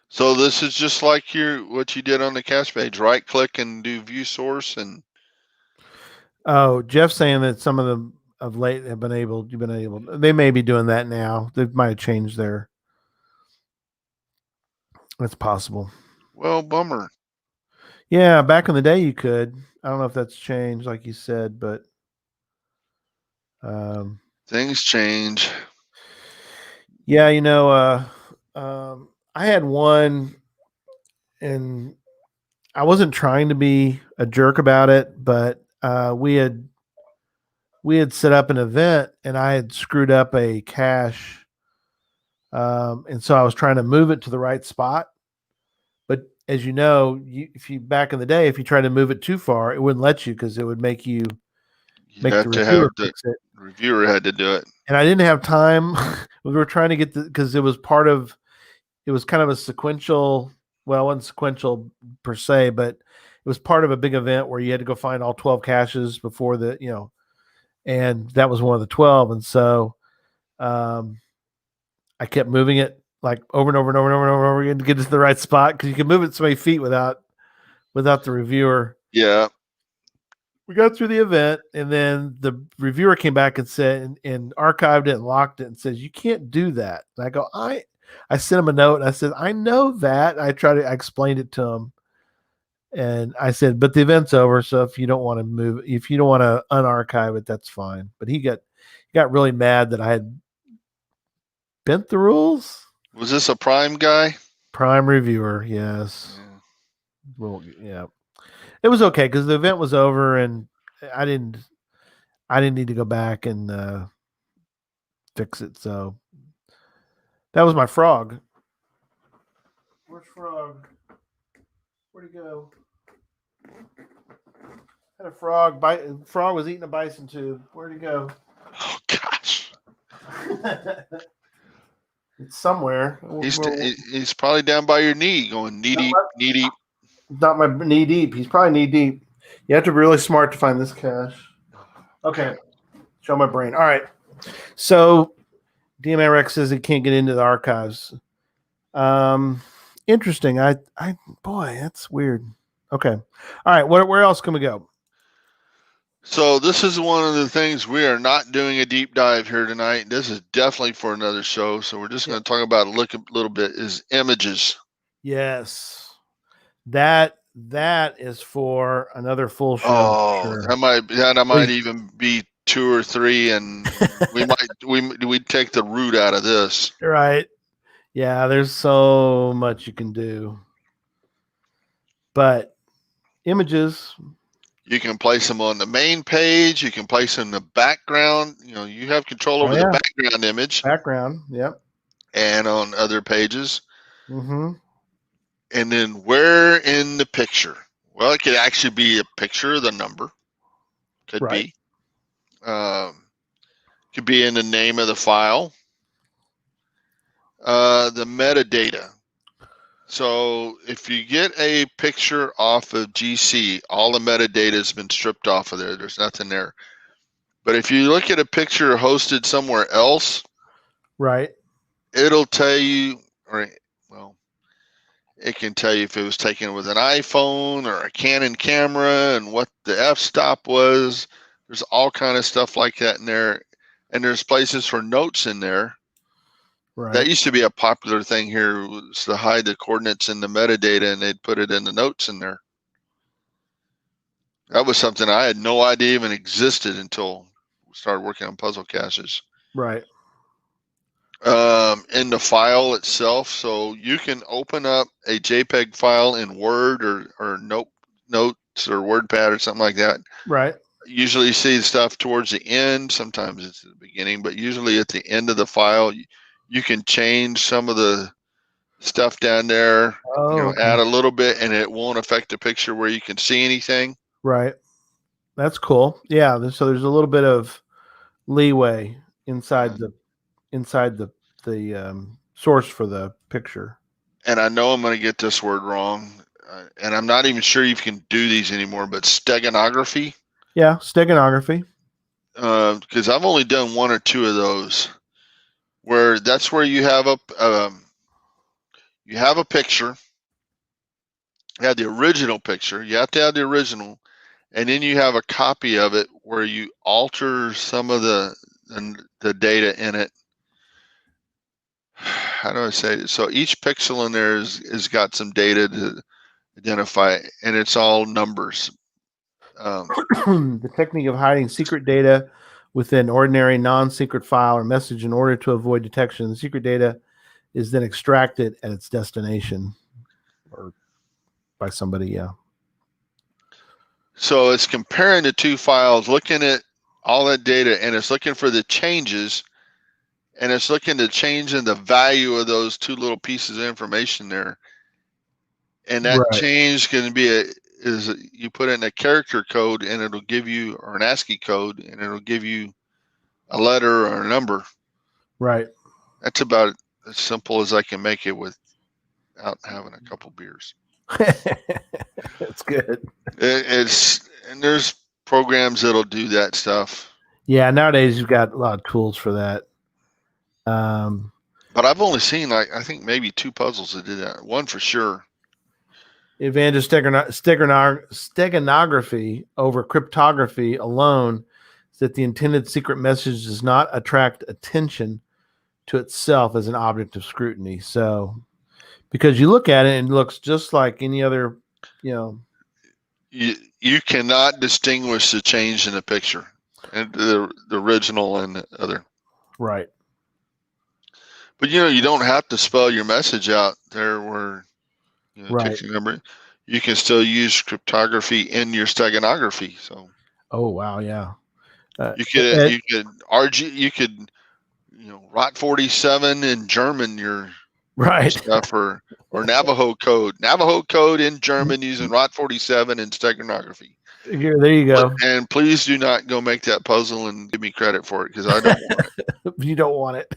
So this is just like what you did on the cache page. Right click and do view source and. Oh, Jeff's saying that some of them of late have been able. They may be doing that now. They might have changed their. That's possible. Well, bummer. Yeah, back in the day you could. I don't know if that's changed, like you said, but things change. Yeah, I had one, and I wasn't trying to be a jerk about it, but we had set up an event, and I had screwed up a cache, and so I was trying to move it to the right spot. But as you know, back in the day, if you tried to move it too far, it wouldn't let you because it would make you make the reviewer fix it. The reviewer had to do it, and I didn't have time. We were trying to get because it was kind of a sequential. Well, it wasn't sequential per se, but it was part of a big event where you had to go find all 12 caches before and that was one of the 12. And so I kept moving it like over and over and over and over and over again to get to the right spot because you can move it so many feet without the reviewer. Yeah. We got through the event, and then the reviewer came back and said, and archived it and locked it and says, "You can't do that." And I go, I sent him a note and I said, "I know that." I explained it to him. And I said, "But the event's over. So if you don't want to unarchive it, that's fine." But he got really mad that I had bent the rules. Was this a Prime guy? Prime reviewer. Yes. Yeah. Well, yeah, it was okay because the event was over and I didn't need to go back and fix it. So that was my frog. Where's Frog? Where'd he go? Had a frog. Frog was eating a bison tube. Where'd he go? Oh gosh. It's somewhere. He's probably down by your knee, going knee deep. Not my knee deep. He's probably knee deep. You have to be really smart to find this cache. Okay. Show my brain. All right. So DMRX says he can't get into the archives. Interesting. Boy, that's weird. Okay. All right. Where else can we go? So this is one of the things we are not doing a deep dive here tonight. This is definitely for another show. So we're just going to talk about a little bit is images. Yes. That is for another full show. Oh, Sure. that might even be 2 or 3, and we take the root out of this. Right. Yeah, there's so much you can do. But images, you can place them on the main page. You can place them in the background. You have control over the background image. Background, yep. And on other pages. Mm-hmm. And then where in the picture? Well, it could actually be a picture of the number. Could be. Could be in the name of the file. The metadata. So if you get a picture off of GC, all the metadata has been stripped off of there. There's nothing there. But if you look at a picture hosted somewhere else, it'll tell you, it can tell you if it was taken with an iPhone or a Canon camera and what the f-stop was. There's all kind of stuff like that in there. And there's places for notes in there. That used to be a popular thing here, was to hide the coordinates in the metadata, and they'd put it in the notes in there. That was something I had no idea even existed until we started working on puzzle caches. Right. In the file itself, so you can open up a JPEG file in Word or Notes or WordPad or something like that. Right. Usually you see stuff towards the end. Sometimes it's at the beginning, but usually at the end of the file, you can change some of the stuff down there. Add a little bit, and it won't affect the picture where you can see anything. Right. That's cool. Yeah. So there's a little bit of leeway inside the source for the picture. And I know I'm going to get this word wrong, and I'm not even sure you can do these anymore, but steganography. Yeah, steganography. Because I've only done 1 or 2 of those, where that's where you have a picture. You have the original picture. You have to have the original, and then you have a copy of it where you alter some of the data in it. How do I say it? So each pixel in there is got some data to identify, and it's all numbers. The technique of hiding secret data within ordinary non-secret file or message in order to avoid detection. The secret data is then extracted at its destination or by somebody. Yeah. So it's comparing the 2 files, looking at all that data, and it's looking for the changes, and it's looking to change in the value of those 2 little pieces of information there. And that change can be you put in a character code, and it'll give you, or an ASCII code, and it'll give you a letter or a number. Right. That's about as simple as I can make it without having a couple beers. That's good. And there's programs that'll do that stuff. Yeah, nowadays you've got a lot of tools for that. But I've only seen I think maybe 2 puzzles that did that. One for sure. The advantage of steganography over cryptography alone is that the intended secret message does not attract attention to itself as an object of scrutiny. So, because you look at it and it looks just like any other, You cannot distinguish the change in the picture and the original and the other. Right. But you don't have to spell your message out there where takes your number. You can still use cryptography in your steganography. So. Oh wow, yeah. You could ROT 47 in German your stuff or Navajo code. Navajo code in German using ROT 47 in steganography. There you go. And please do not go make that puzzle and give me credit for it, because I don't want it. You don't want it.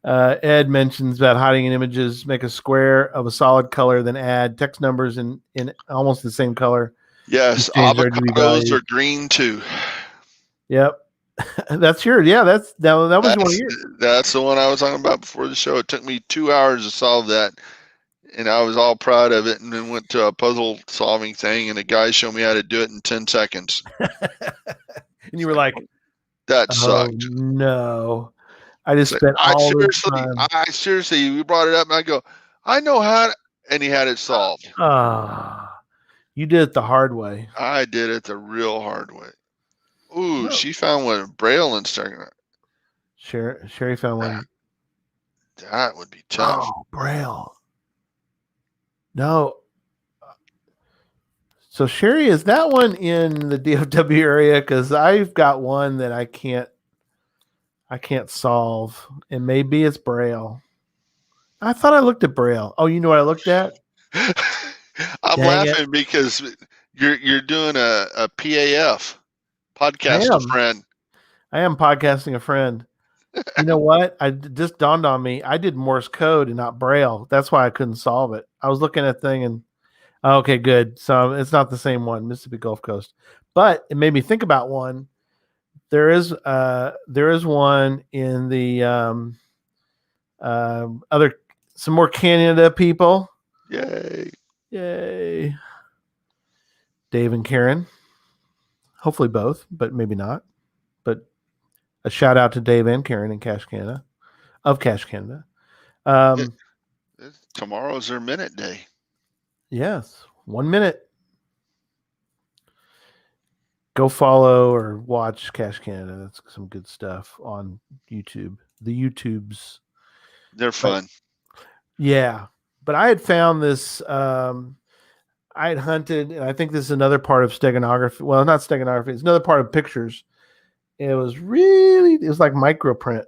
Ed mentions about hiding in images. Make a square of a solid color, then add text numbers in almost the same color. Yes, avocados are green too. Yep. That's yours. Yeah, that was one of yours. That's the one I was talking about before the show. It took me 2 hours to solve that. and I was all proud of it, and then went to a puzzle solving thing, and the guy showed me how to do it in 10 seconds. And you were like, That oh sucked. no. I just So spent all this time. I seriously, we brought it up, and I go, I know how, and he had it solved. You did it the hard way. I did it the real hard way. Ooh, No. she found one Braille and starting. Sherry found one. That would be tough. Oh, Braille. No. So Sherry, is that one in the DFW area? Because I've got one that I can't solve, and maybe it's Braille. I thought I looked at Braille. Oh, you know what I looked at? I'm Dang it. laughing because you're doing a PAF podcast a friend. I am podcasting a friend. You know what? Just dawned on me. I did Morse code and not Braille. That's why I couldn't solve it. I was looking at thing and okay, good. So it's not the same one, Mississippi Gulf Coast. But it made me think about one. There is one in the other some more Canada people. Yay. Dave and Karen. Hopefully both, but maybe not. But a shout out to Dave and Karen in Cache Canada, of Cache Canada. Tomorrow's their minute day. Yes, 1 minute. Go follow or watch Cache Canada. That's some good stuff on YouTube. The YouTubes. They're fun. Yeah. But I had found this, I had hunted, and I think this is another part of steganography. Well, not steganography. It's another part of pictures. It was like microprint.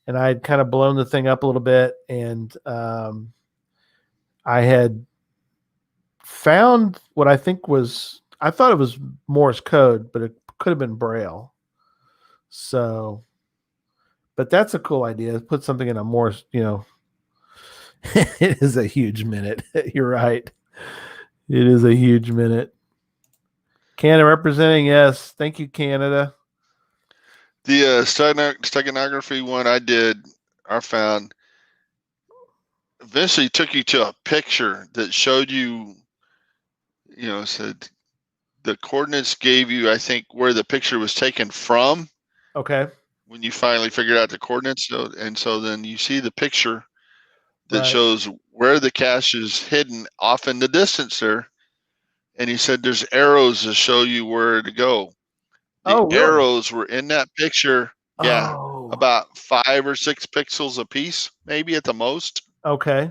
And I had kind of blown the thing up a little bit. And I had found what I think was, I thought it was Morse code, but it could have been Braille. So, but that's a cool idea. Put something in a Morse, it is a huge minute. You're right. It is a huge minute. Canada representing, yes. Thank you, Canada. The steganography one I found, eventually took you to a picture that showed you, said the coordinates gave you, I think, where the picture was taken from. Okay. When you finally figured out the coordinates. So then you see the picture that shows where the cache is hidden off in the distance there. And he said there's arrows to show you where to go. The arrows were in that picture. Yeah. About 5 or 6 pixels a piece, maybe at the most. Okay.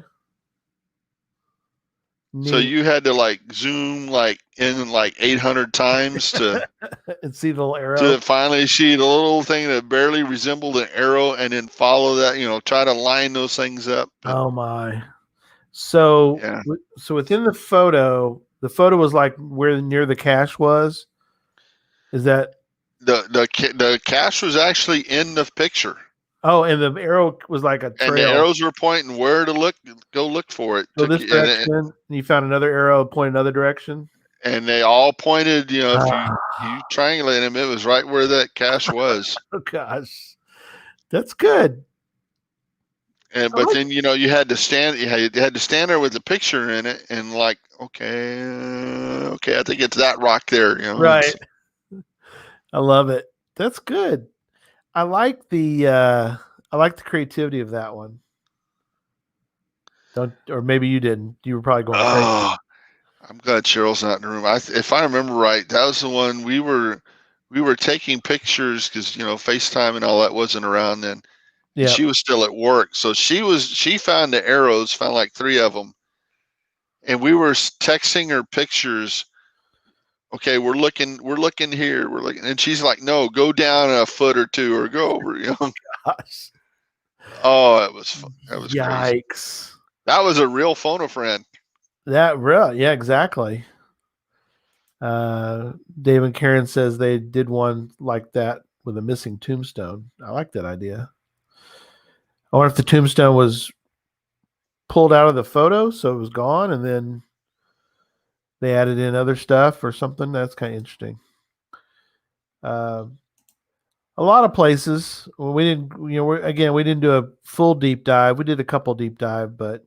Neat. So you had to zoom in 800 times to and see the little arrow. To finally see the little thing that barely resembled an arrow, and then follow that. Try to line those things up. But, oh my! So yeah. So within the photo was like where near the cache was. Is that the cache was actually in the picture? Oh, and the arrow was like a trail. And the arrows were pointing where to go look for it. So this direction, and you found another arrow pointing another direction? And they all pointed, if you triangulate them, it was right where that cache was. Oh, gosh. That's good. But then, you had to stand there with the picture in it and okay, I think it's that rock there. Right. I love it. That's good. I like the creativity of that one. Or maybe you didn't. You were probably going crazy. I'm glad Cheryl's not in the room. If I remember right, that was the one we were taking pictures because FaceTime and all that wasn't around then. Yeah. She was still at work, so she found the arrows, found like 3 of them, and we were texting her pictures. Okay, we're looking here, and she's like, "No, go down a foot or 2, or go over." Gosh. Oh, that was Yikes. Crazy. That was a real phone a friend. Yeah, exactly. Dave and Karen says they did one like that with a missing tombstone. I like that idea. I wonder if the tombstone was pulled out of the photo, so it was gone, and then they added in other stuff or something. That's kind of interesting. A lot of places we didn't, we didn't do a full deep dive. We did a couple deep dive, but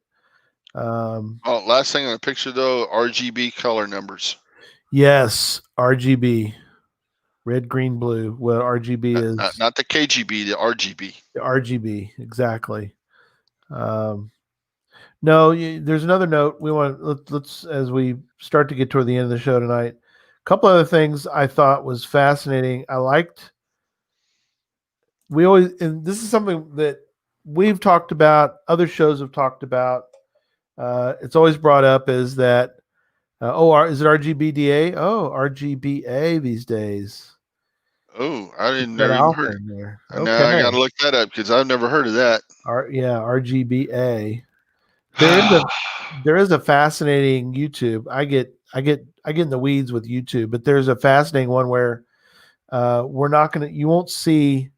Last thing on the picture though, RGB color numbers. Yes, RGB, red, green, blue. Well, RGB is Not the KGB, the RGB. the RGB exactly. No, there's another note we want. Let's as we start to get toward the end of the show tonight. A couple other things I thought was fascinating. I liked. We always, and this is something that we've talked about. Other shows have talked about. It's always brought up is that. Is it RGBDA? Oh, RGBA these days. Oh, I didn't That never even alpha heard. in there. Now I Okay. got to look that up because I've never heard of that. RGBA. There is a fascinating YouTube. I get in the weeds with YouTube, but there's a fascinating one where you won't see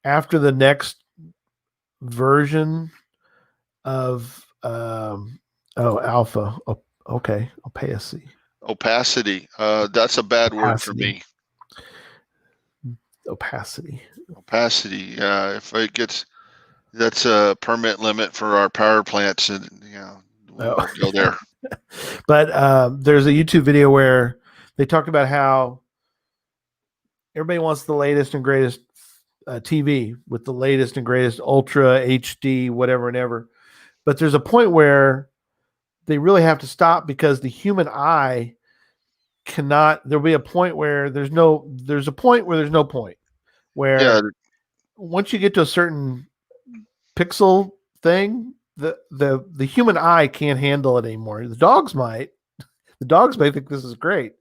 after the next version of alpha. Oh, okay, opacity. Opacity. That's a bad word for me. Opacity. Opacity. If it gets, that's a permit limit for our power plants, and we won't go there. But there's a YouTube video where they talk about how everybody wants the latest and greatest TV with the latest and greatest ultra HD, whatever and ever. But there's a point where they really have to stop because the human eye cannot. There'll be a point where there's a point where there's no point. Where once you get to a certain pixel thing, the human eye can't handle it anymore. The dogs might. The dogs may think this is great,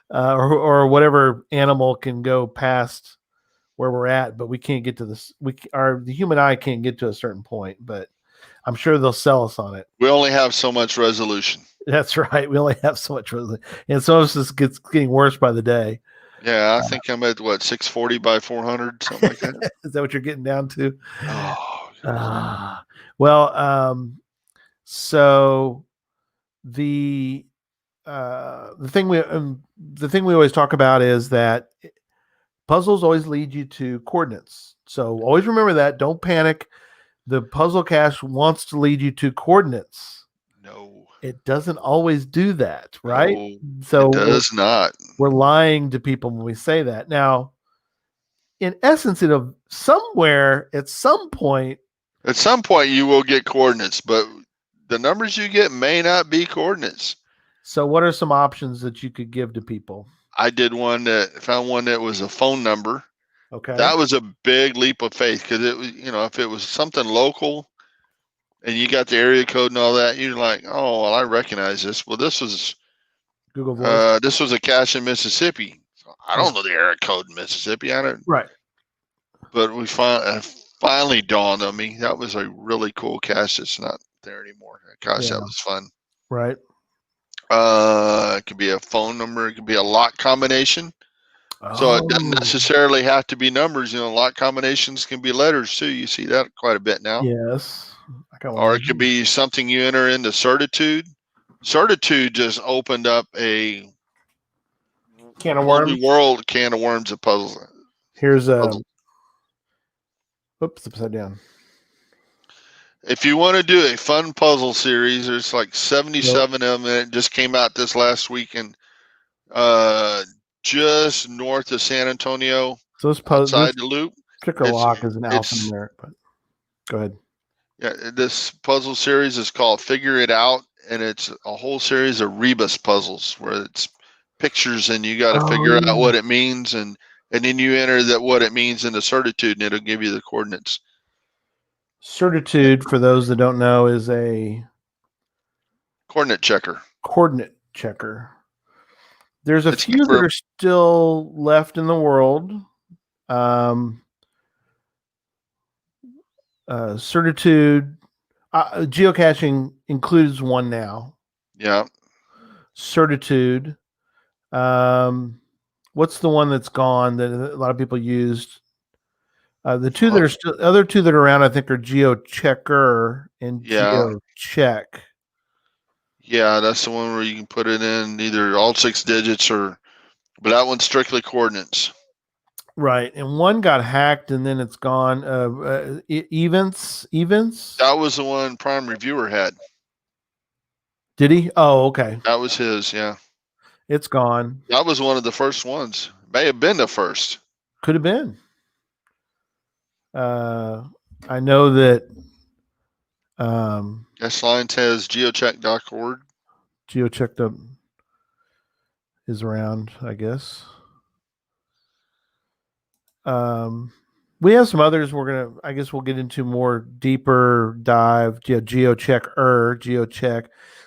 or whatever animal can go past where we're at, but we can't get to this. The human eye can't get to a certain point, but I'm sure they'll sell us on it. We only have so much resolution. That's right. We only have so much resolution, and some of this gets getting worse by the day. Yeah, I think I'm at 640 by 400, something like that. Is that what you're getting down to? Oh, well, so the thing we always talk about is that puzzles always lead you to coordinates. So always remember that. Don't panic. The puzzle cache wants to lead you to coordinates. No, it doesn't always do that, right? No, so it does not. We're lying to people when we say that. Now, in essence, somewhere at some point you will get coordinates, but the numbers you get may not be coordinates. So what are some options that you could give to people? I found one that was a phone number. Okay. That was a big leap of faith because it was, if it was something local and you got the area code and all that, you're like, oh, well, I recognize this. Well, this was Google Voice. This was a cache in Mississippi. I don't know the area code in Mississippi. I don't. Right. But we finally dawned on me that was a really cool cache that's not there anymore. Gosh, that was fun. Right. It could be a phone number. It could be a lock combination. So it doesn't necessarily have to be numbers. Lock combinations can be letters too. You see that quite a bit now. Yes. Or it could be something you enter into Certitude. Certitude just opened up a can of worms of puzzles. Here's oops, upside down. If you want to do a fun puzzle series, there's like 77 of them, and it just came out this last week in just north of San Antonio, so outside the loop. Particular lock is an alphanumeric, but go ahead. Yeah, this puzzle series is called Figure It Out, and it's a whole series of rebus puzzles where it's pictures, and you got to figure out what it means, and then you enter what it means into Certitude, and it'll give you the coordinates. Certitude, for those that don't know, is a coordinate checker. There's a few that are still left in the world. Certitude, geocaching includes one now. Yeah. Certitude. What's the one that's gone that a lot of people used? The two that are still, other two that are around, I think, are GeoChecker and GeoCheck. Yeah, that's the one where you can put it in either all 6 digits but that one's strictly coordinates. Right, and one got hacked and then it's gone. Events. That was the one Prime Reviewer had. Did he? Oh, okay. That was his. Yeah, It's gone. that was one of the first ones. May have been the first. Could have been. I know that Guest line says geocheck.org. GeoChecked up is around, I guess. We have some others I guess we'll get into more deeper dive. GeoCheck.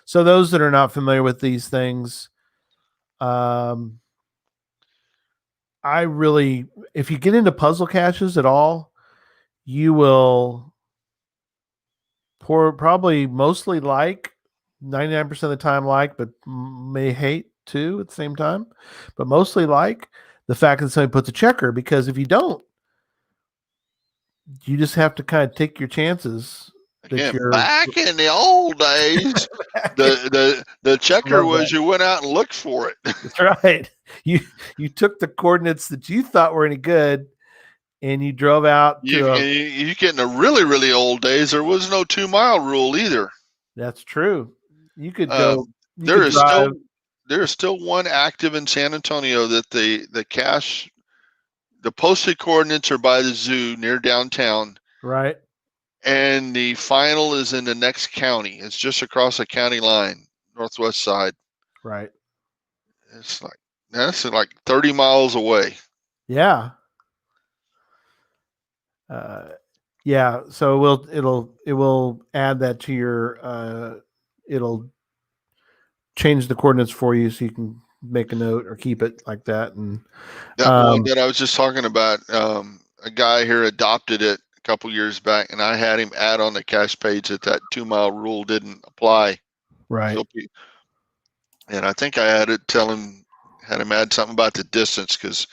So those that are not familiar with these things, if you get into puzzle caches at all, you will probably mostly 99% of the time but may hate too at the same time, but mostly the fact that somebody puts a checker, because if you don't, you just have to kind of take your chances. Again, back in the old days, the checker was you went out and looked for it. That's right. You took the coordinates that you thought were any good, and you drove out. You get in the really, really old days, there was no 2 mile rule either. That's true. You could go. There is still one active in San Antonio that the cache, the posted coordinates are by the zoo near downtown. Right. And the final is in the next county. It's just across the county line, northwest side. Right. That's like 30 miles away. Yeah. Yeah. So it will add that to your. It'll change the coordinates for you, so you can make a note or keep it like that. And that one that I was just talking about, a guy here adopted it a couple years back, and I had him add on the cache page that 2 mile rule didn't apply. Right. And I think I had him add something about the distance, because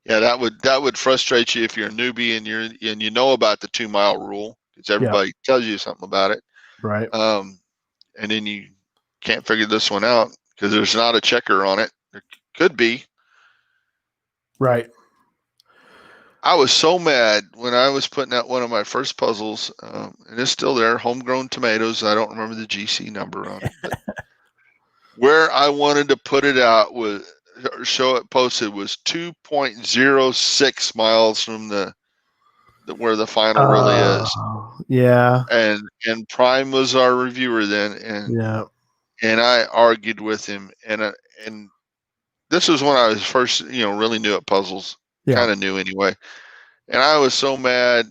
that would frustrate you if you're a newbie and you know about the 2 mile rule, because everybody tells you something about it. Right. And then you can't figure this one out because there's not a checker on it. There could be. Right. I was so mad when I was putting out one of my first puzzles, and it's still there, homegrown tomatoes. I don't remember the GC number on it, but where I wanted to put it out show it posted was 2.06 miles from where the final really is. Yeah. And Prime was our reviewer then, and I argued with him, and this was when I was first, really new at puzzles. Kind of new anyway. And I was so mad,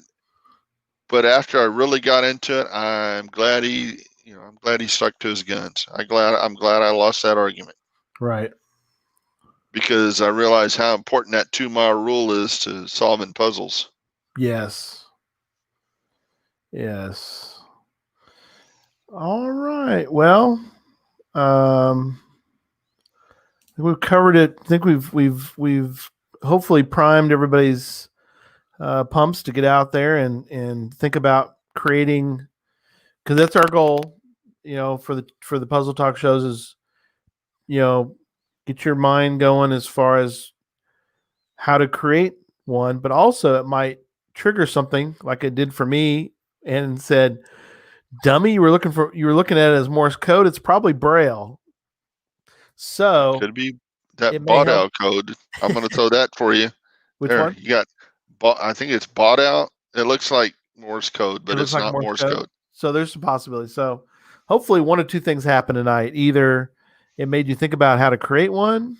but after I really got into it, I'm glad he stuck to his guns. I'm glad I lost that argument. Right. Because I realized how important that 2 mile rule is to solving puzzles. Yes. All right. Well, we've covered it. I think we've hopefully primed everybody's pumps to get out there and think about creating, because that's our goal, for the Puzzle Talk shows is, get your mind going as far as how to create one, but also it might trigger something like it did for me and said, dummy, you were looking at it as Morse code. It's probably Braille. So could be that bought out code. I'm going to throw that for you. Which one? You got, I think it's bought out. It looks like Morse code, but it's not Morse code. So there's some possibility. So hopefully one of two things happened tonight. Either it made you think about how to create one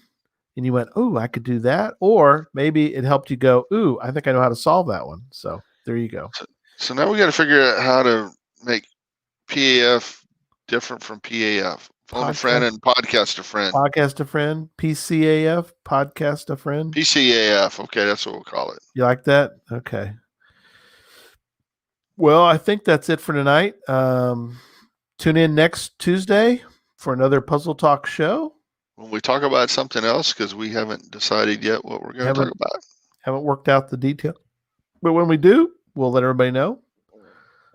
and you went, "Ooh, I could do that," or maybe it helped you go, "Ooh, I think I know how to solve that one." So there you go. So now we got to figure out how to make PAF different from PAF. Phone a friend and podcast a friend. Podcast a friend. PCAF. Podcast a friend. PCAF. Okay, that's what we'll call it. You like that? Okay. Well, I think that's it for tonight. Tune in next Tuesday for another Puzzle Talk show. When we talk about something else, because we haven't decided yet what we're going to talk about. Haven't worked out the detail. But when we do, we'll let everybody know.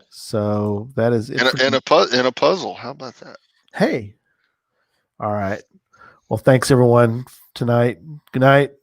So that is it. In a puzzle. How about that? Hey. All right. Well, thanks everyone tonight. Good night.